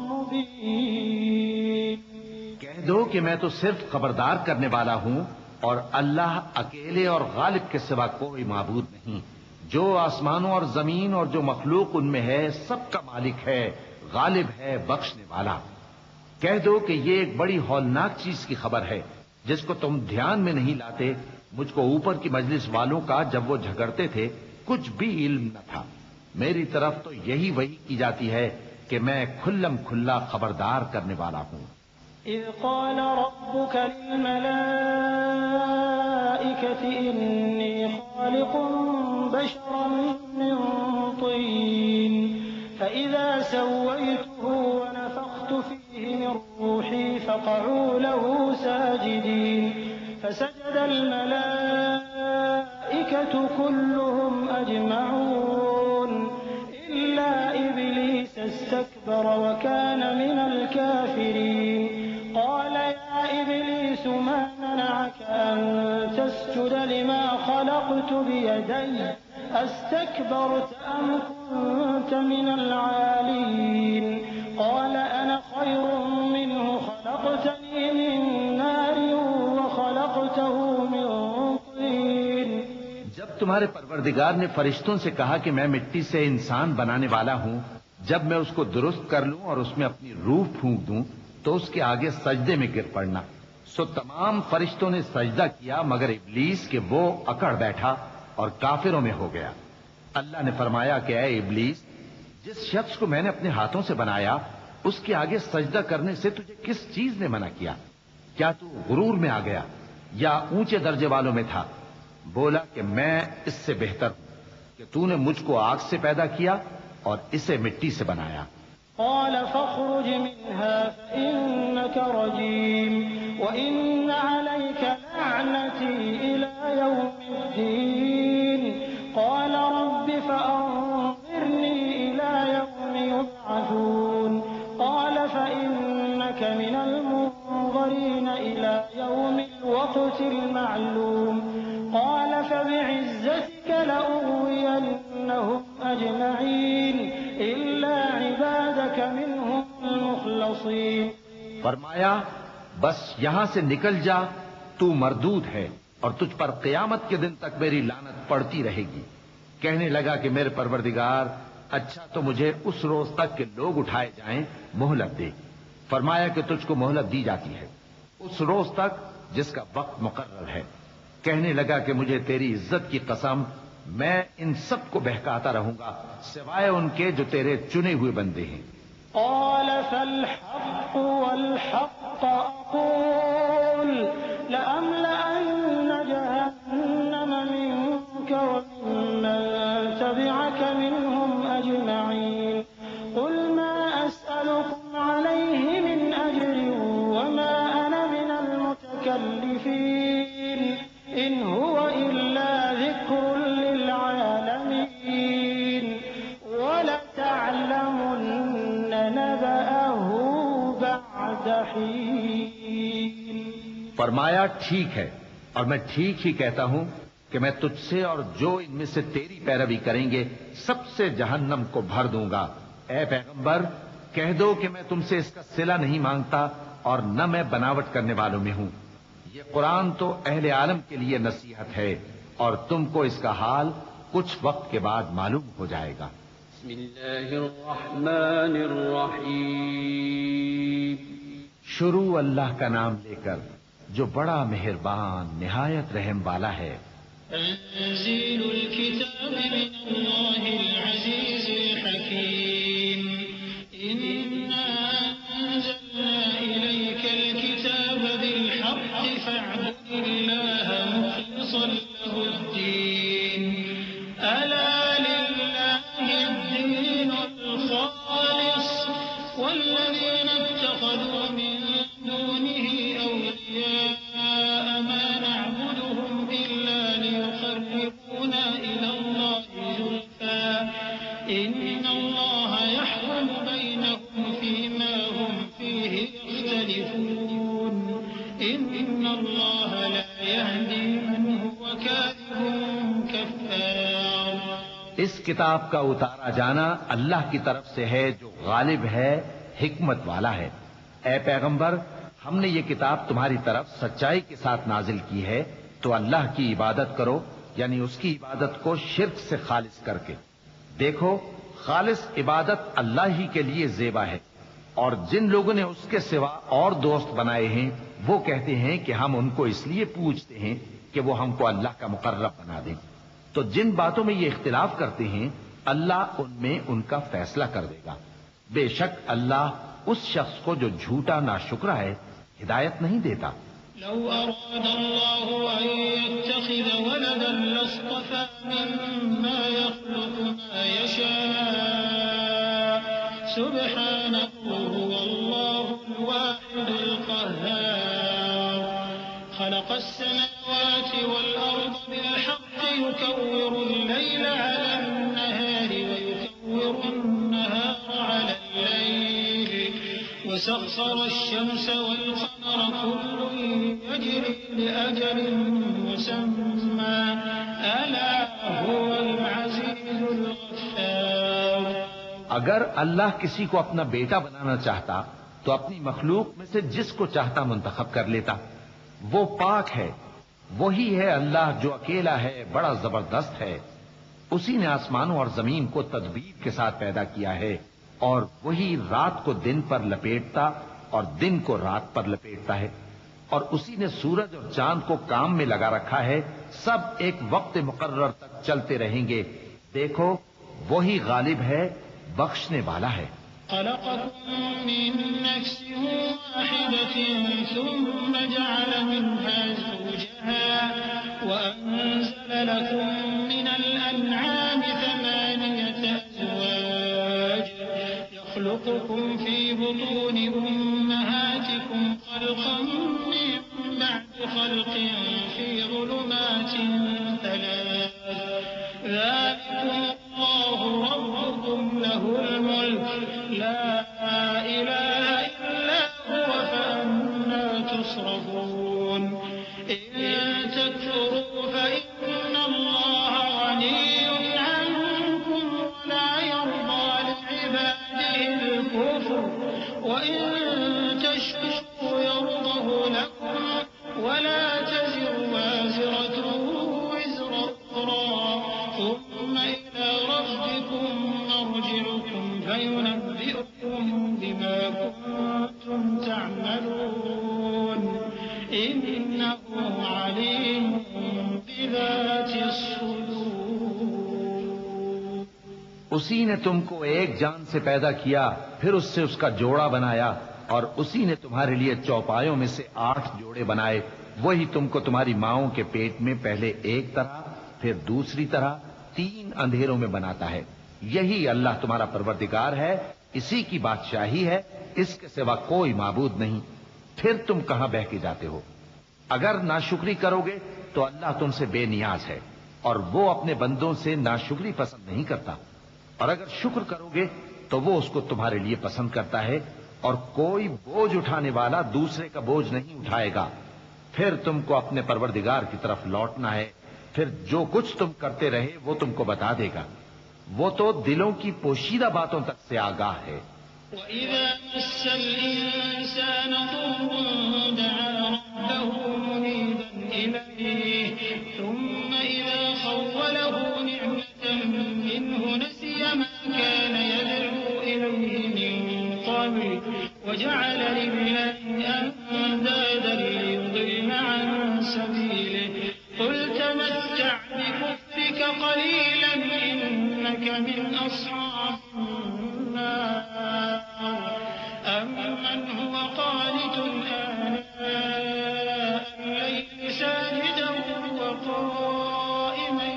مبين۔ کہہ دو کہ میں تو صرف خبردار کرنے والا ہوں، اور اللہ اکیلے اور غالب کے سوا کوئی معبود نہیں۔ جو آسمانوں اور زمین اور جو مخلوق ان میں ہے سب کا مالک ہے، غالب ہے، بخشنے والا۔ کہہ دو کہ یہ ایک بڑی ہولناک چیز کی خبر ہے جس کو تم دھیان میں نہیں لاتے۔ مجھ کو اوپر کی مجلس والوں کا جب وہ جھگڑتے تھے کچھ بھی علم نہ تھا۔ میری طرف تو یہی وحی کی جاتی ہے کہ میں کھلم کھلا خبردار کرنے والا ہوں۔ إذ قال ربك للملائكة إني خالق بشرا من طين فإذا سويته ونفخت فيه من روحي فقعوا له ساجدين فسجد الملائكة كلهم أجمعون إلا إبليس استكبر وكان من الكافرين قال يا إبليس ما منعك أن تسجد لما خلقت بيدي أستكبرت أم كنت من العالين قال أنا خير منه خلقتني من نار وخلقته من طين۔ جب تمہارے پروردگار نے فرشتوں سے کہا کہ میں مٹی سے انسان بنانے والا ہوں، جب میں اس کو درست کر لوں اور اس میں اپنی روح پھونک دوں تو اس کے آگے سجدے میں گر پڑنا۔ سو تمام فرشتوں نے سجدہ کیا مگر ابلیس کہ وہ اکڑ بیٹھا اور کافروں میں ہو گیا۔ اللہ نے فرمایا کہ اے ابلیس، جس شخص کو میں نے اپنے ہاتھوں سے بنایا اس کے آگے سجدہ کرنے سے تجھے کس چیز نے منع کیا؟ کیا تو غرور میں آ گیا یا اونچے درجے والوں میں تھا؟ بولا کہ میں اس سے بہتر ہوں کہ تو نے مجھ کو آگ سے پیدا کیا اور اسے مٹی سے بنایا۔ قال فاخرج منها فإنك رجيم وإن عليك لعنتي إلى يوم الدين قال رب فأنظرني إلى يوم يبعثون قال فإنك من المنظرين إلى يوم الوقت المعلوم قال فبعزتك لأغوينهم أجمعين إلا عبادك منهم المخلصين۔ فرمایا بس یہاں سے نکل جا، تو مردود ہے اور تجھ پر قیامت کے دن تک میری لعنت پڑتی رہے گی۔ کہنے لگا کہ میرے پروردگار، اچھا تو مجھے اس روز تک کہ لوگ اٹھائے جائیں مہلت دے۔ فرمایا کہ تجھ کو مہلت دی جاتی ہے اس روز تک جس کا وقت مقرر ہے۔ کہنے لگا کہ مجھے تیری عزت کی قسم، میں ان سب کو بہکاتا رہوں گا سوائے ان کے جو تیرے چنے ہوئے بندے ہیں۔ قال فالحق والحق أقول لأملأن جهنم منك وممن تبعك منهم أجمعين قل ما أسألكم عليه من أجر وما أنا من المتكلفين إن هو إلا ذكر للعالمين ولتعلمن نبأه بعد حين۔ فرمایا ٹھیک ہے، اور میں ٹھیک ہی کہتا ہوں کہ میں تجھ سے اور جو ان میں سے تیری پیروی کریں گے سب سے جہنم کو بھر دوں گا۔ اے پیغمبر، کہہ دو کہ میں تم سے اس کا صلہ نہیں مانگتا اور نہ میں بناوٹ کرنے والوں میں ہوں۔ یہ قرآن تو اہل عالم کے لیے نصیحت ہے اور تم کو اس کا حال کچھ وقت کے بعد معلوم ہو جائے گا۔ بسم اللہ الرحمن الرحیم شروع اللہ کا نام لے کر جو بڑا مہربان نہایت رحم والا ہے۔ تنزيل الكتاب من الله العزيز الحكيم إنا أنزلنا إليك الكتاب بالحق فاعبد الله مخلصا له الدين ألا لله الدين الخالص والذين اتخذوا من دونه أولياء ما نعبدهم إلا ليقربونا إلى الله زلفى إن الله يحكم بينهم فيما هم فيه يختلفون إن الله لا يهدي من هو كاذب كفار۔ اس کتاب کا اتارا جانا اللہ کی طرف سے ہے جو غالب ہے، حکمت والا ہے۔ اے پیغمبر، ہم نے یہ کتاب تمہاری طرف سچائی کے ساتھ نازل کی ہے، تو اللہ کی عبادت کرو، یعنی اس کی عبادت کو شرک سے خالص کر کے۔ دیکھو، خالص عبادت اللہ ہی کے لیے زیبا ہے، اور جن لوگوں نے اس کے سوا اور دوست بنائے ہیں وہ کہتے ہیں کہ ہم ان کو اس لیے پوجتے ہیں کہ وہ ہم کو اللہ کا مقرب بنا دیں۔ تو جن باتوں میں یہ اختلاف کرتے ہیں اللہ ان میں ان کا فیصلہ کر دے گا۔ بے شک اللہ اس شخص کو جو جھوٹا ناشکرا ہے ہدایت نہیں دیتا۔ لو أراد الله أن يتخذ ولدا لاصطفى مما يخلق ما يشاء سبحانه هو الله الواحد القهار خلق السماوات والأرض بالحق يكور الليل على النهار ويكور النهار على الليل وسخر الشمس والقمر كل يجري لأجل مسمى ألا هو العزيز الغفار۔ اگر اللہ کسی کو اپنا بیٹا بنانا چاہتا تو اپنی مخلوق میں سے جس کو چاہتا منتخب کر لیتا۔ وہ پاک ہے، وہی ہے اللہ جو اکیلا ہے، بڑا زبردست ہے۔ اسی نے آسمانوں اور زمین کو تدبیر کے ساتھ پیدا کیا ہے، اور وہی رات کو دن پر لپیٹتا اور دن کو رات پر لپیٹتا ہے، اور اسی نے سورج اور چاند کو کام میں لگا رکھا ہے، سب ایک وقت مقرر تک چلتے رہیں گے۔ دیکھو، وہی غالب ہے، بخشنے والا ہے۔ خلقكم من نفس واحدة ثم جعل منها زوجها وأنزل لكم من الأنعام 8 أزواج يخلقكم في بطون أمهاتكم خلقا من بعد خلق في ظلمات 3 ذلكم الله ربكم له الملك لا إله إلا هو فأنا تصرفون إن تكفروا فإن الله غني عنكم ولا يرضى لعباده الكفر وإن تشكروا يرضه لكم ولا تزر وازرة وزر أخرى ثم إلى ربكم مرجعكم فينبئكم بما كنتم تعملون إنه عليم بذات الصدور۔ اسی نے تم کو ایک جان سے پیدا کیا، پھر اس سے اس کا جوڑا بنایا، اور اسی نے تمہارے لیے چوپایوں میں سے 8 جوڑے بنائے۔ وہی تم کو تمہاری ماؤں کے پیٹ میں پہلے ایک طرح پھر دوسری طرح 3 اندھیروں میں بناتا ہے۔ یہی اللہ تمہارا پروردگار ہے، اسی کی بادشاہی ہے، اس کے سوا کوئی معبود نہیں۔ پھر تم کہاں بہہ کے جاتے ہو؟ اگر ناشکری کرو گے تو اللہ تم سے بے نیاز ہے، اور وہ اپنے بندوں سے ناشکری پسند نہیں کرتا، اور اگر شکر کرو گے تو وہ اس کو تمہارے لیے پسند کرتا ہے، اور کوئی بوجھ اٹھانے والا دوسرے کا بوجھ نہیں اٹھائے گا۔ پھر تم کو اپنے پروردگار کی طرف لوٹنا ہے، پھر جو کچھ تم کرتے رہے وہ تم کو بتا دے گا۔ وہ تو دلوں کی پوشیدہ باتوں تک سے آگاہ ہے۔ وَإِذَا مَسَّ الْإِنسَانَ ضُرٌّ دَعَا رَبَّهُ مُنِيبًا إِلَيْهِ ثُمَّ إِذَا خَوَّلَهُ نِعْمَةً مِّنْهُ نَسِيَ مَا كَانَ يَدْعُو إِلَيْهِ مِن قَبْلُ وَجَعَلَ من أصحاب النار أمن هو قانت آناء الليل ساجدا وقائما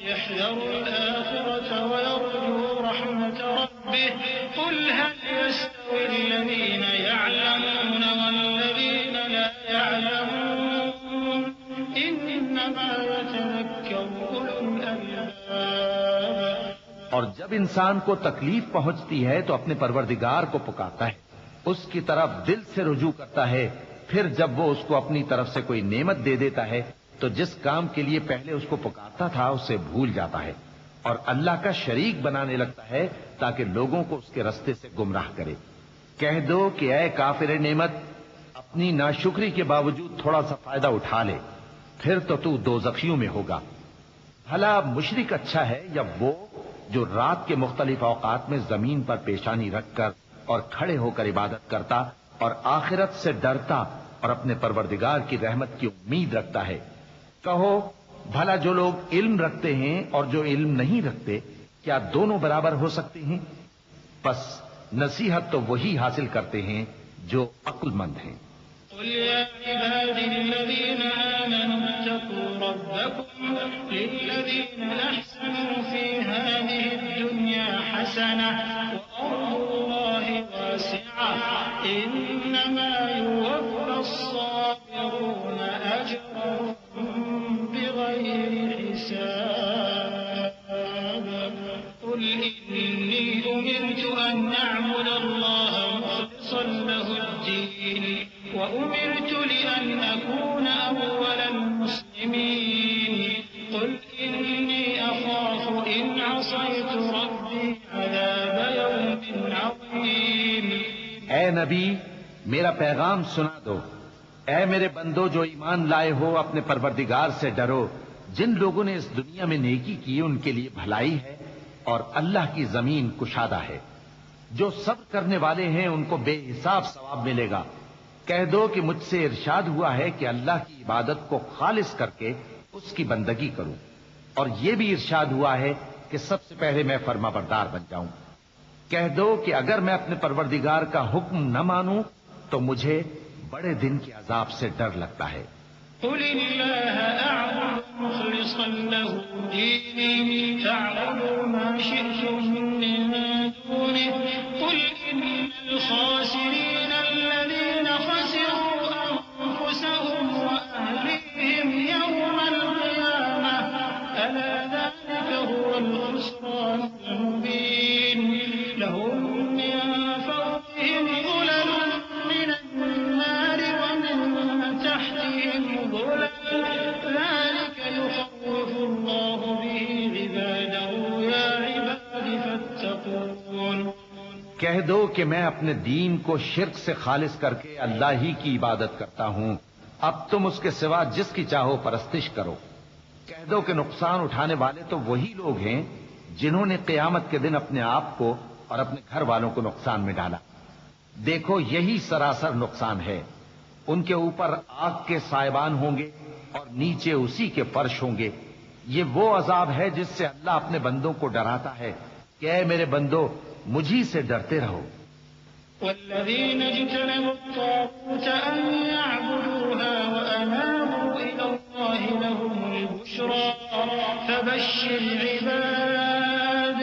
يحذر الآخرة ويرجو رحمة ربه قل هل يستوي الذين يعلمون والذين لا يعلمون إنما يتذكر أولو الألباب۔ اور جب انسان کو تکلیف پہنچتی ہے تو اپنے پروردگار کو پکارتا ہے، اس کی طرف دل سے رجوع کرتا ہے، پھر جب وہ اس کو اپنی طرف سے کوئی نعمت دے دیتا ہے تو جس کام کے لیے پہلے اس کو پکارتا تھا اسے بھول جاتا ہے اور اللہ کا شریک بنانے لگتا ہے تاکہ لوگوں کو اس کے رستے سے گمراہ کرے۔ کہہ دو کہ اے کافر نعمت، اپنی ناشکری کے باوجود تھوڑا سا فائدہ اٹھا لے، پھر تو دوزخیوں میں ہوگا۔ بھلا مشرک اچھا ہے یا وہ جو رات کے مختلف اوقات میں زمین پر پیشانی رکھ کر اور کھڑے ہو کر عبادت کرتا اور آخرت سے ڈرتا اور اپنے پروردگار کی رحمت کی امید رکھتا ہے۔ کہو بھلا جو لوگ علم رکھتے ہیں اور جو علم نہیں رکھتے کیا دونوں برابر ہو سکتے ہیں؟ بس نصیحت تو وہی حاصل کرتے ہیں جو عقل مند ہیں۔ قل يا عبادي الذين آمنوا اتقوا ربكم للذين أحسنوا في هذه الدنيا حسنة وأرض الله واسعة إنما يوفى الصابرون أجرهم بغير حساب قل إني أمرت أن أعبد الله مخلصا له الدين وأمرت لأن أكون أول المسلمين قل إني أخاف إن عصيت ربي عذاب يوم عظيم۔ اے نبی میرا پیغام سنا دو، اے میرے بندو جو ایمان لائے ہو اپنے پروردگار سے ڈرو۔ جن لوگوں نے اس دنیا میں نیکی کی ان کے لیے بھلائی ہے اور اللہ کی زمین کشادہ ہے۔ جو صبر کرنے والے ہیں ان کو بے حساب ثواب ملے گا۔ کہہ دو کہ مجھ سے ارشاد ہوا ہے کہ اللہ کی عبادت کو خالص کر کے اس کی بندگی کروں، اور یہ بھی ارشاد ہوا ہے کہ سب سے پہلے میں فرما بردار بن جاؤں۔ کہہ دو کہ اگر میں اپنے پروردگار کا حکم نہ مانوں تو مجھے بڑے دن کے عذاب سے ڈر لگتا ہے۔ قل الله أعبد مخلصا له ديني فاعبدوا ما شئتم من دونه قل إن الخاسرين الذين خسروا أنفسهم وأهليهم يوم القيامة ألا ذلك هو الخسران المبين لهم من فوقهم ظلل من النار ومن تحتهم ظلل ذلك يخوف الله به عباده يا عباد فاتقون۔ کہہ دو کہ میں اپنے دین کو شرک سے خالص کر کے اللہ ہی کی عبادت کرتا ہوں، اب تم اس کے سوا جس کی چاہو پرستش کرو۔ کہہ دو کہ نقصان اٹھانے والے تو وہی لوگ ہیں جنہوں نے قیامت کے دن اپنے آپ کو اور اپنے گھر والوں کو نقصان میں ڈالا۔ دیکھو یہی سراسر نقصان ہے۔ ان کے اوپر آگ کے سائبان ہوں گے اور نیچے اسی کے فرش ہوں گے۔ یہ وہ عذاب ہے جس سے اللہ اپنے بندوں کو ڈراتا ہے کہ اے میرے بندو مجھی سے ڈرتے رہو۔ والذين اجتنبوا الطاغوت أن يعبدوها وأنابوا إلى الله لهم البشرى فبشر عباد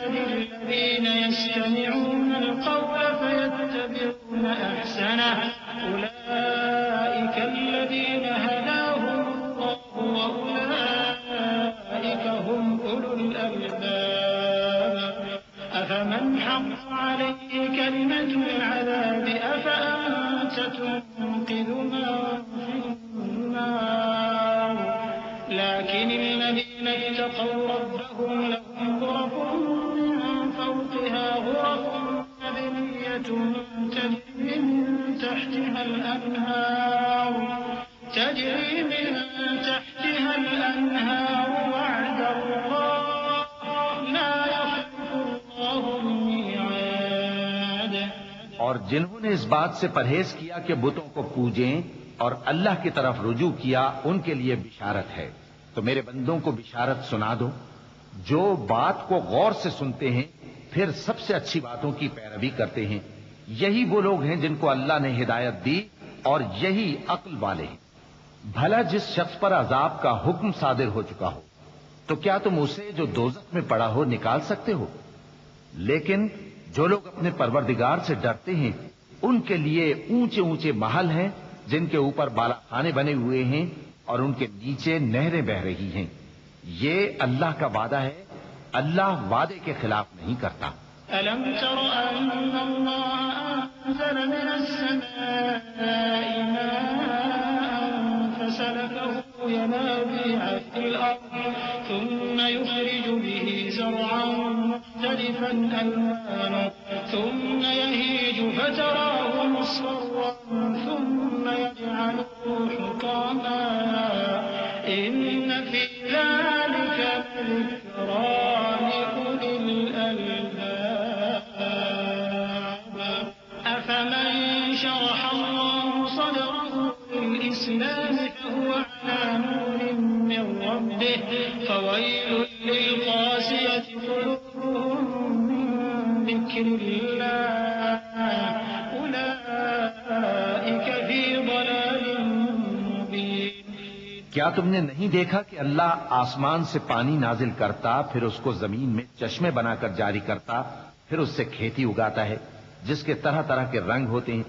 الذين يستمعون القول فيتبعون أحسنه أولئك الذين هداهم الله وأولئك هم أولو الألباب أفمن حق عليه كلمة العذاب أفأنت تنقذ من في النار لكن الذين اتقوا ربهم لهم غرف من فوقها غرف مبنية تجري من تحتها الأنهار وعد الله لا يخلف الله الميعاد۔ اور جنہوں نے اس بات سے پرہیز کیا کہ بتوں کو پوجیں اور اللہ کی طرف رجوع کیا ان کے لیے بشارت ہے تو میرے بندوں کو بشارت سنا دو جو بات کو غور سے سنتے ہیں پھر سب سے اچھی باتوں کی پیروی کرتے ہیں، یہی وہ لوگ ہیں جن کو اللہ نے ہدایت دی اور یہی عقل والے ہیں۔ بھلا جس شخص پر عذاب کا حکم صادر ہو چکا ہو تو کیا تم اسے جو دوزخ میں پڑا ہو نکال سکتے ہو؟ لیکن جو لوگ اپنے پروردگار سے ڈرتے ہیں ان کے لیے اونچے اونچے محل ہیں جن کے اوپر بالا خانے بنے ہوئے ہیں اور ان کے نیچے نہریں بہ رہی ہیں۔ یہ اللہ کا وعدہ ہے، اللہ وعدے کے خلاف نہیں کرتا۔ ألم تر أن الله أنزل من السماء ماء فسلكه ينابيع في الأرض ثم يخرج به زرعا مختلفا ألوانه ثم يهيج فتراه مصفرا ثم يجعله حطاما إن في ذلك لذكرى لأولي الألباب أفمن شرح الله صدره للإسلام فهو على نور من ربه فويل للقاسية قلوبهم من ذكر الله أولئك في ضلال مبين۔ کیا تم نے نہیں دیکھا کہ اللہ آسمان سے پانی نازل کرتا پھر اس کو زمین میں چشمے بنا کر جاری کرتا پھر اس سے کھیتی اگاتا ہے جس کے طرح طرح کے رنگ ہوتے ہیں،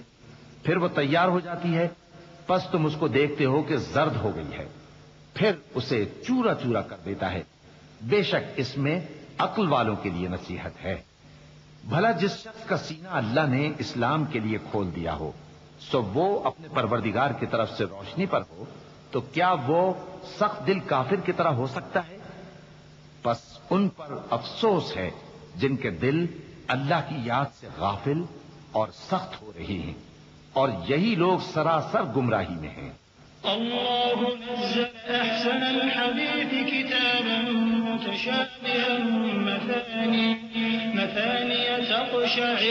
پھر وہ تیار ہو جاتی ہے، پس تم اس کو دیکھتے ہو کہ زرد ہو گئی ہے، پھر اسے چورا چورا کر دیتا ہے۔ بے شک اس میں عقل والوں کے لیے نصیحت ہے۔ بھلا جس شخص کا سینہ اللہ نے اسلام کے لیے کھول دیا ہو سو وہ اپنے پروردگار کی طرف سے روشنی پر ہو تو کیا وہ سخت دل کافر کی طرح ہو سکتا ہے؟ پس ان پر افسوس ہے جن کے دل اللہ کی یاد سے غافل اور سخت ہو رہے ہیں، اور یہی لوگ سراسر گمراہی میں ہیں۔ الله نزل أحسن الحديث كتابا متشابها مثانية تقشعر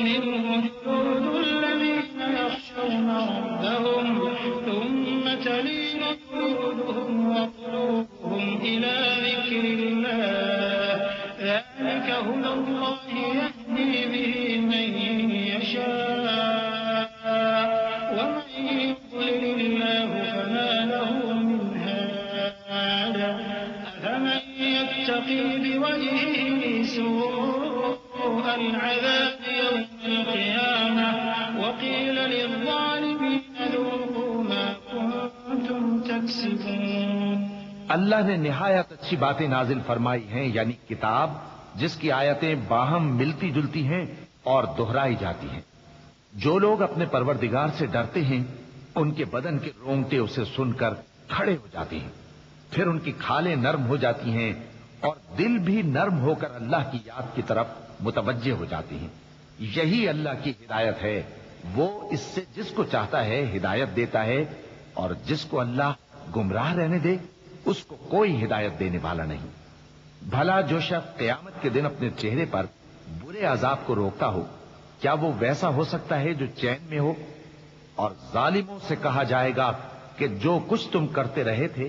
منه جلود الذين يخشون ربهم ثم تلين جلودهم وقلوبهم إلى ذكر الله ذلك هدى الله يهدي به من يشاء ومن يضلل الله فما له من هاد أفمن يتقي بوجهه سوء العذاب يوم القيامة وقيل للظالمين ذوقوا ما كنتم تكسبون۔ اللہ نے نہایت اچھی باتیں نازل فرمائی ہیں، یعنی کتاب جس کی آیتیں باہم ملتی جلتی ہیں اور دہرائی جاتی ہیں۔ جو لوگ اپنے پروردگار سے ڈرتے ہیں ان کے بدن کے رونگٹے اسے سن کر کھڑے ہو جاتے ہیں، پھر ان کی کھالیں نرم ہو جاتی ہیں اور دل بھی نرم ہو کر اللہ کی یاد کی طرف متوجہ ہو جاتے ہیں۔ یہی اللہ کی ہدایت ہے، وہ اس سے جس کو چاہتا ہے ہدایت دیتا ہے، اور جس کو اللہ گمراہ رہنے دے اس کو کوئی ہدایت دینے والا نہیں۔ بھلا جو شخص قیامت کے دن اپنے چہرے پر برے عذاب کو روکتا ہو کیا وہ ویسا ہو سکتا ہے جو چین میں ہو؟ اور ظالموں سے کہا جائے گا کہ جو کچھ تم کرتے رہے تھے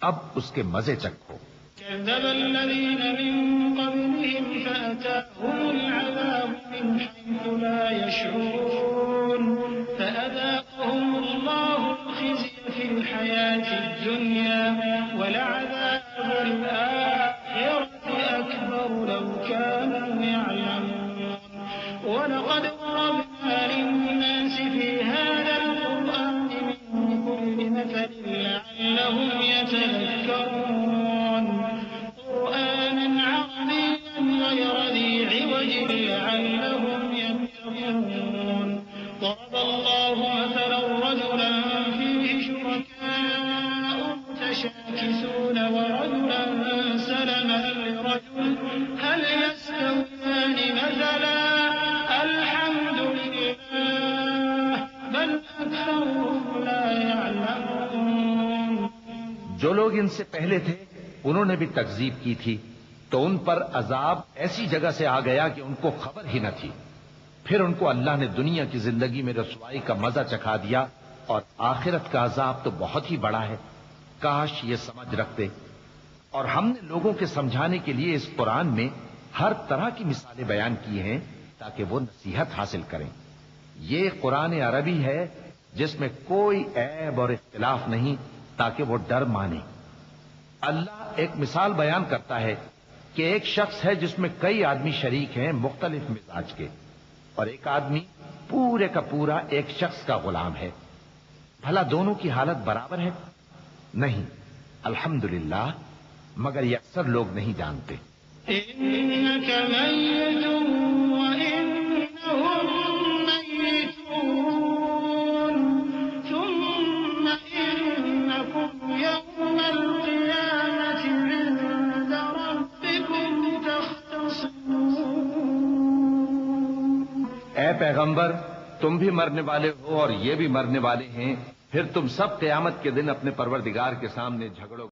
اب اس کے مزے چکھو۔ كذب الذين من قبلهم فأتاهم العذاب من حيث لا يشعرون فأذاقهم الله الخزي في الحياة الدنيا ولعذاب الآخرة أكبر لو كانوا يعلمون ولقد ضربنا للناس في هذا القرآن من كل مثل لعلهم يتذكرون قرآنا عربيا غير ذي عوج لعلهم يتقون ضرب الله مثلا رجلا فيه شركاء متشاكسون ورجلا سلما لرجل هل يستويان مثلا الحمد لله بل أكثرهم لا يعلمون۔ جو لوگ ان سے پہلے تھے انہوں نے بھی تکذیب کی تھی تو ان پر عذاب ایسی جگہ سے آ گیا کہ ان کو خبر ہی نہ تھی، پھر ان کو اللہ نے دنیا کی زندگی میں رسوائی کا مزہ چکھا دیا اور آخرت کا عذاب تو بہت ہی بڑا ہے۔ کاش یہ سمجھ رکھتے، اور ہم نے لوگوں کے سمجھانے کے لیے اس قرآن میں ہر طرح کی مثالیں بیان کی ہیں تاکہ وہ نصیحت حاصل کریں۔ یہ قرآن عربی ہے جس میں کوئی عیب اور اختلاف نہیں، تاکہ وہ ڈر مانے۔ اللہ ایک مثال بیان کرتا ہے کہ ایک شخص ہے جس میں کئی آدمی شریک ہیں مختلف مزاج کے، اور ایک آدمی پورے کا پورا ایک شخص کا غلام ہے۔ بھلا دونوں کی حالت برابر ہے؟ نہیں، الحمدللہ، مگر یہ اکثر لوگ نہیں جانتے۔ إنك ميت وإنهم ميتون ثم إنكم يوم القيامة عند ربكم تختصمون۔ اے پیغمبر، تم بھی مرنے والے ہو اور یہ بھی مرنے والے ہیں، پھر تم سب قیامت کے دن اپنے پروردگار کے سامنے جھگڑو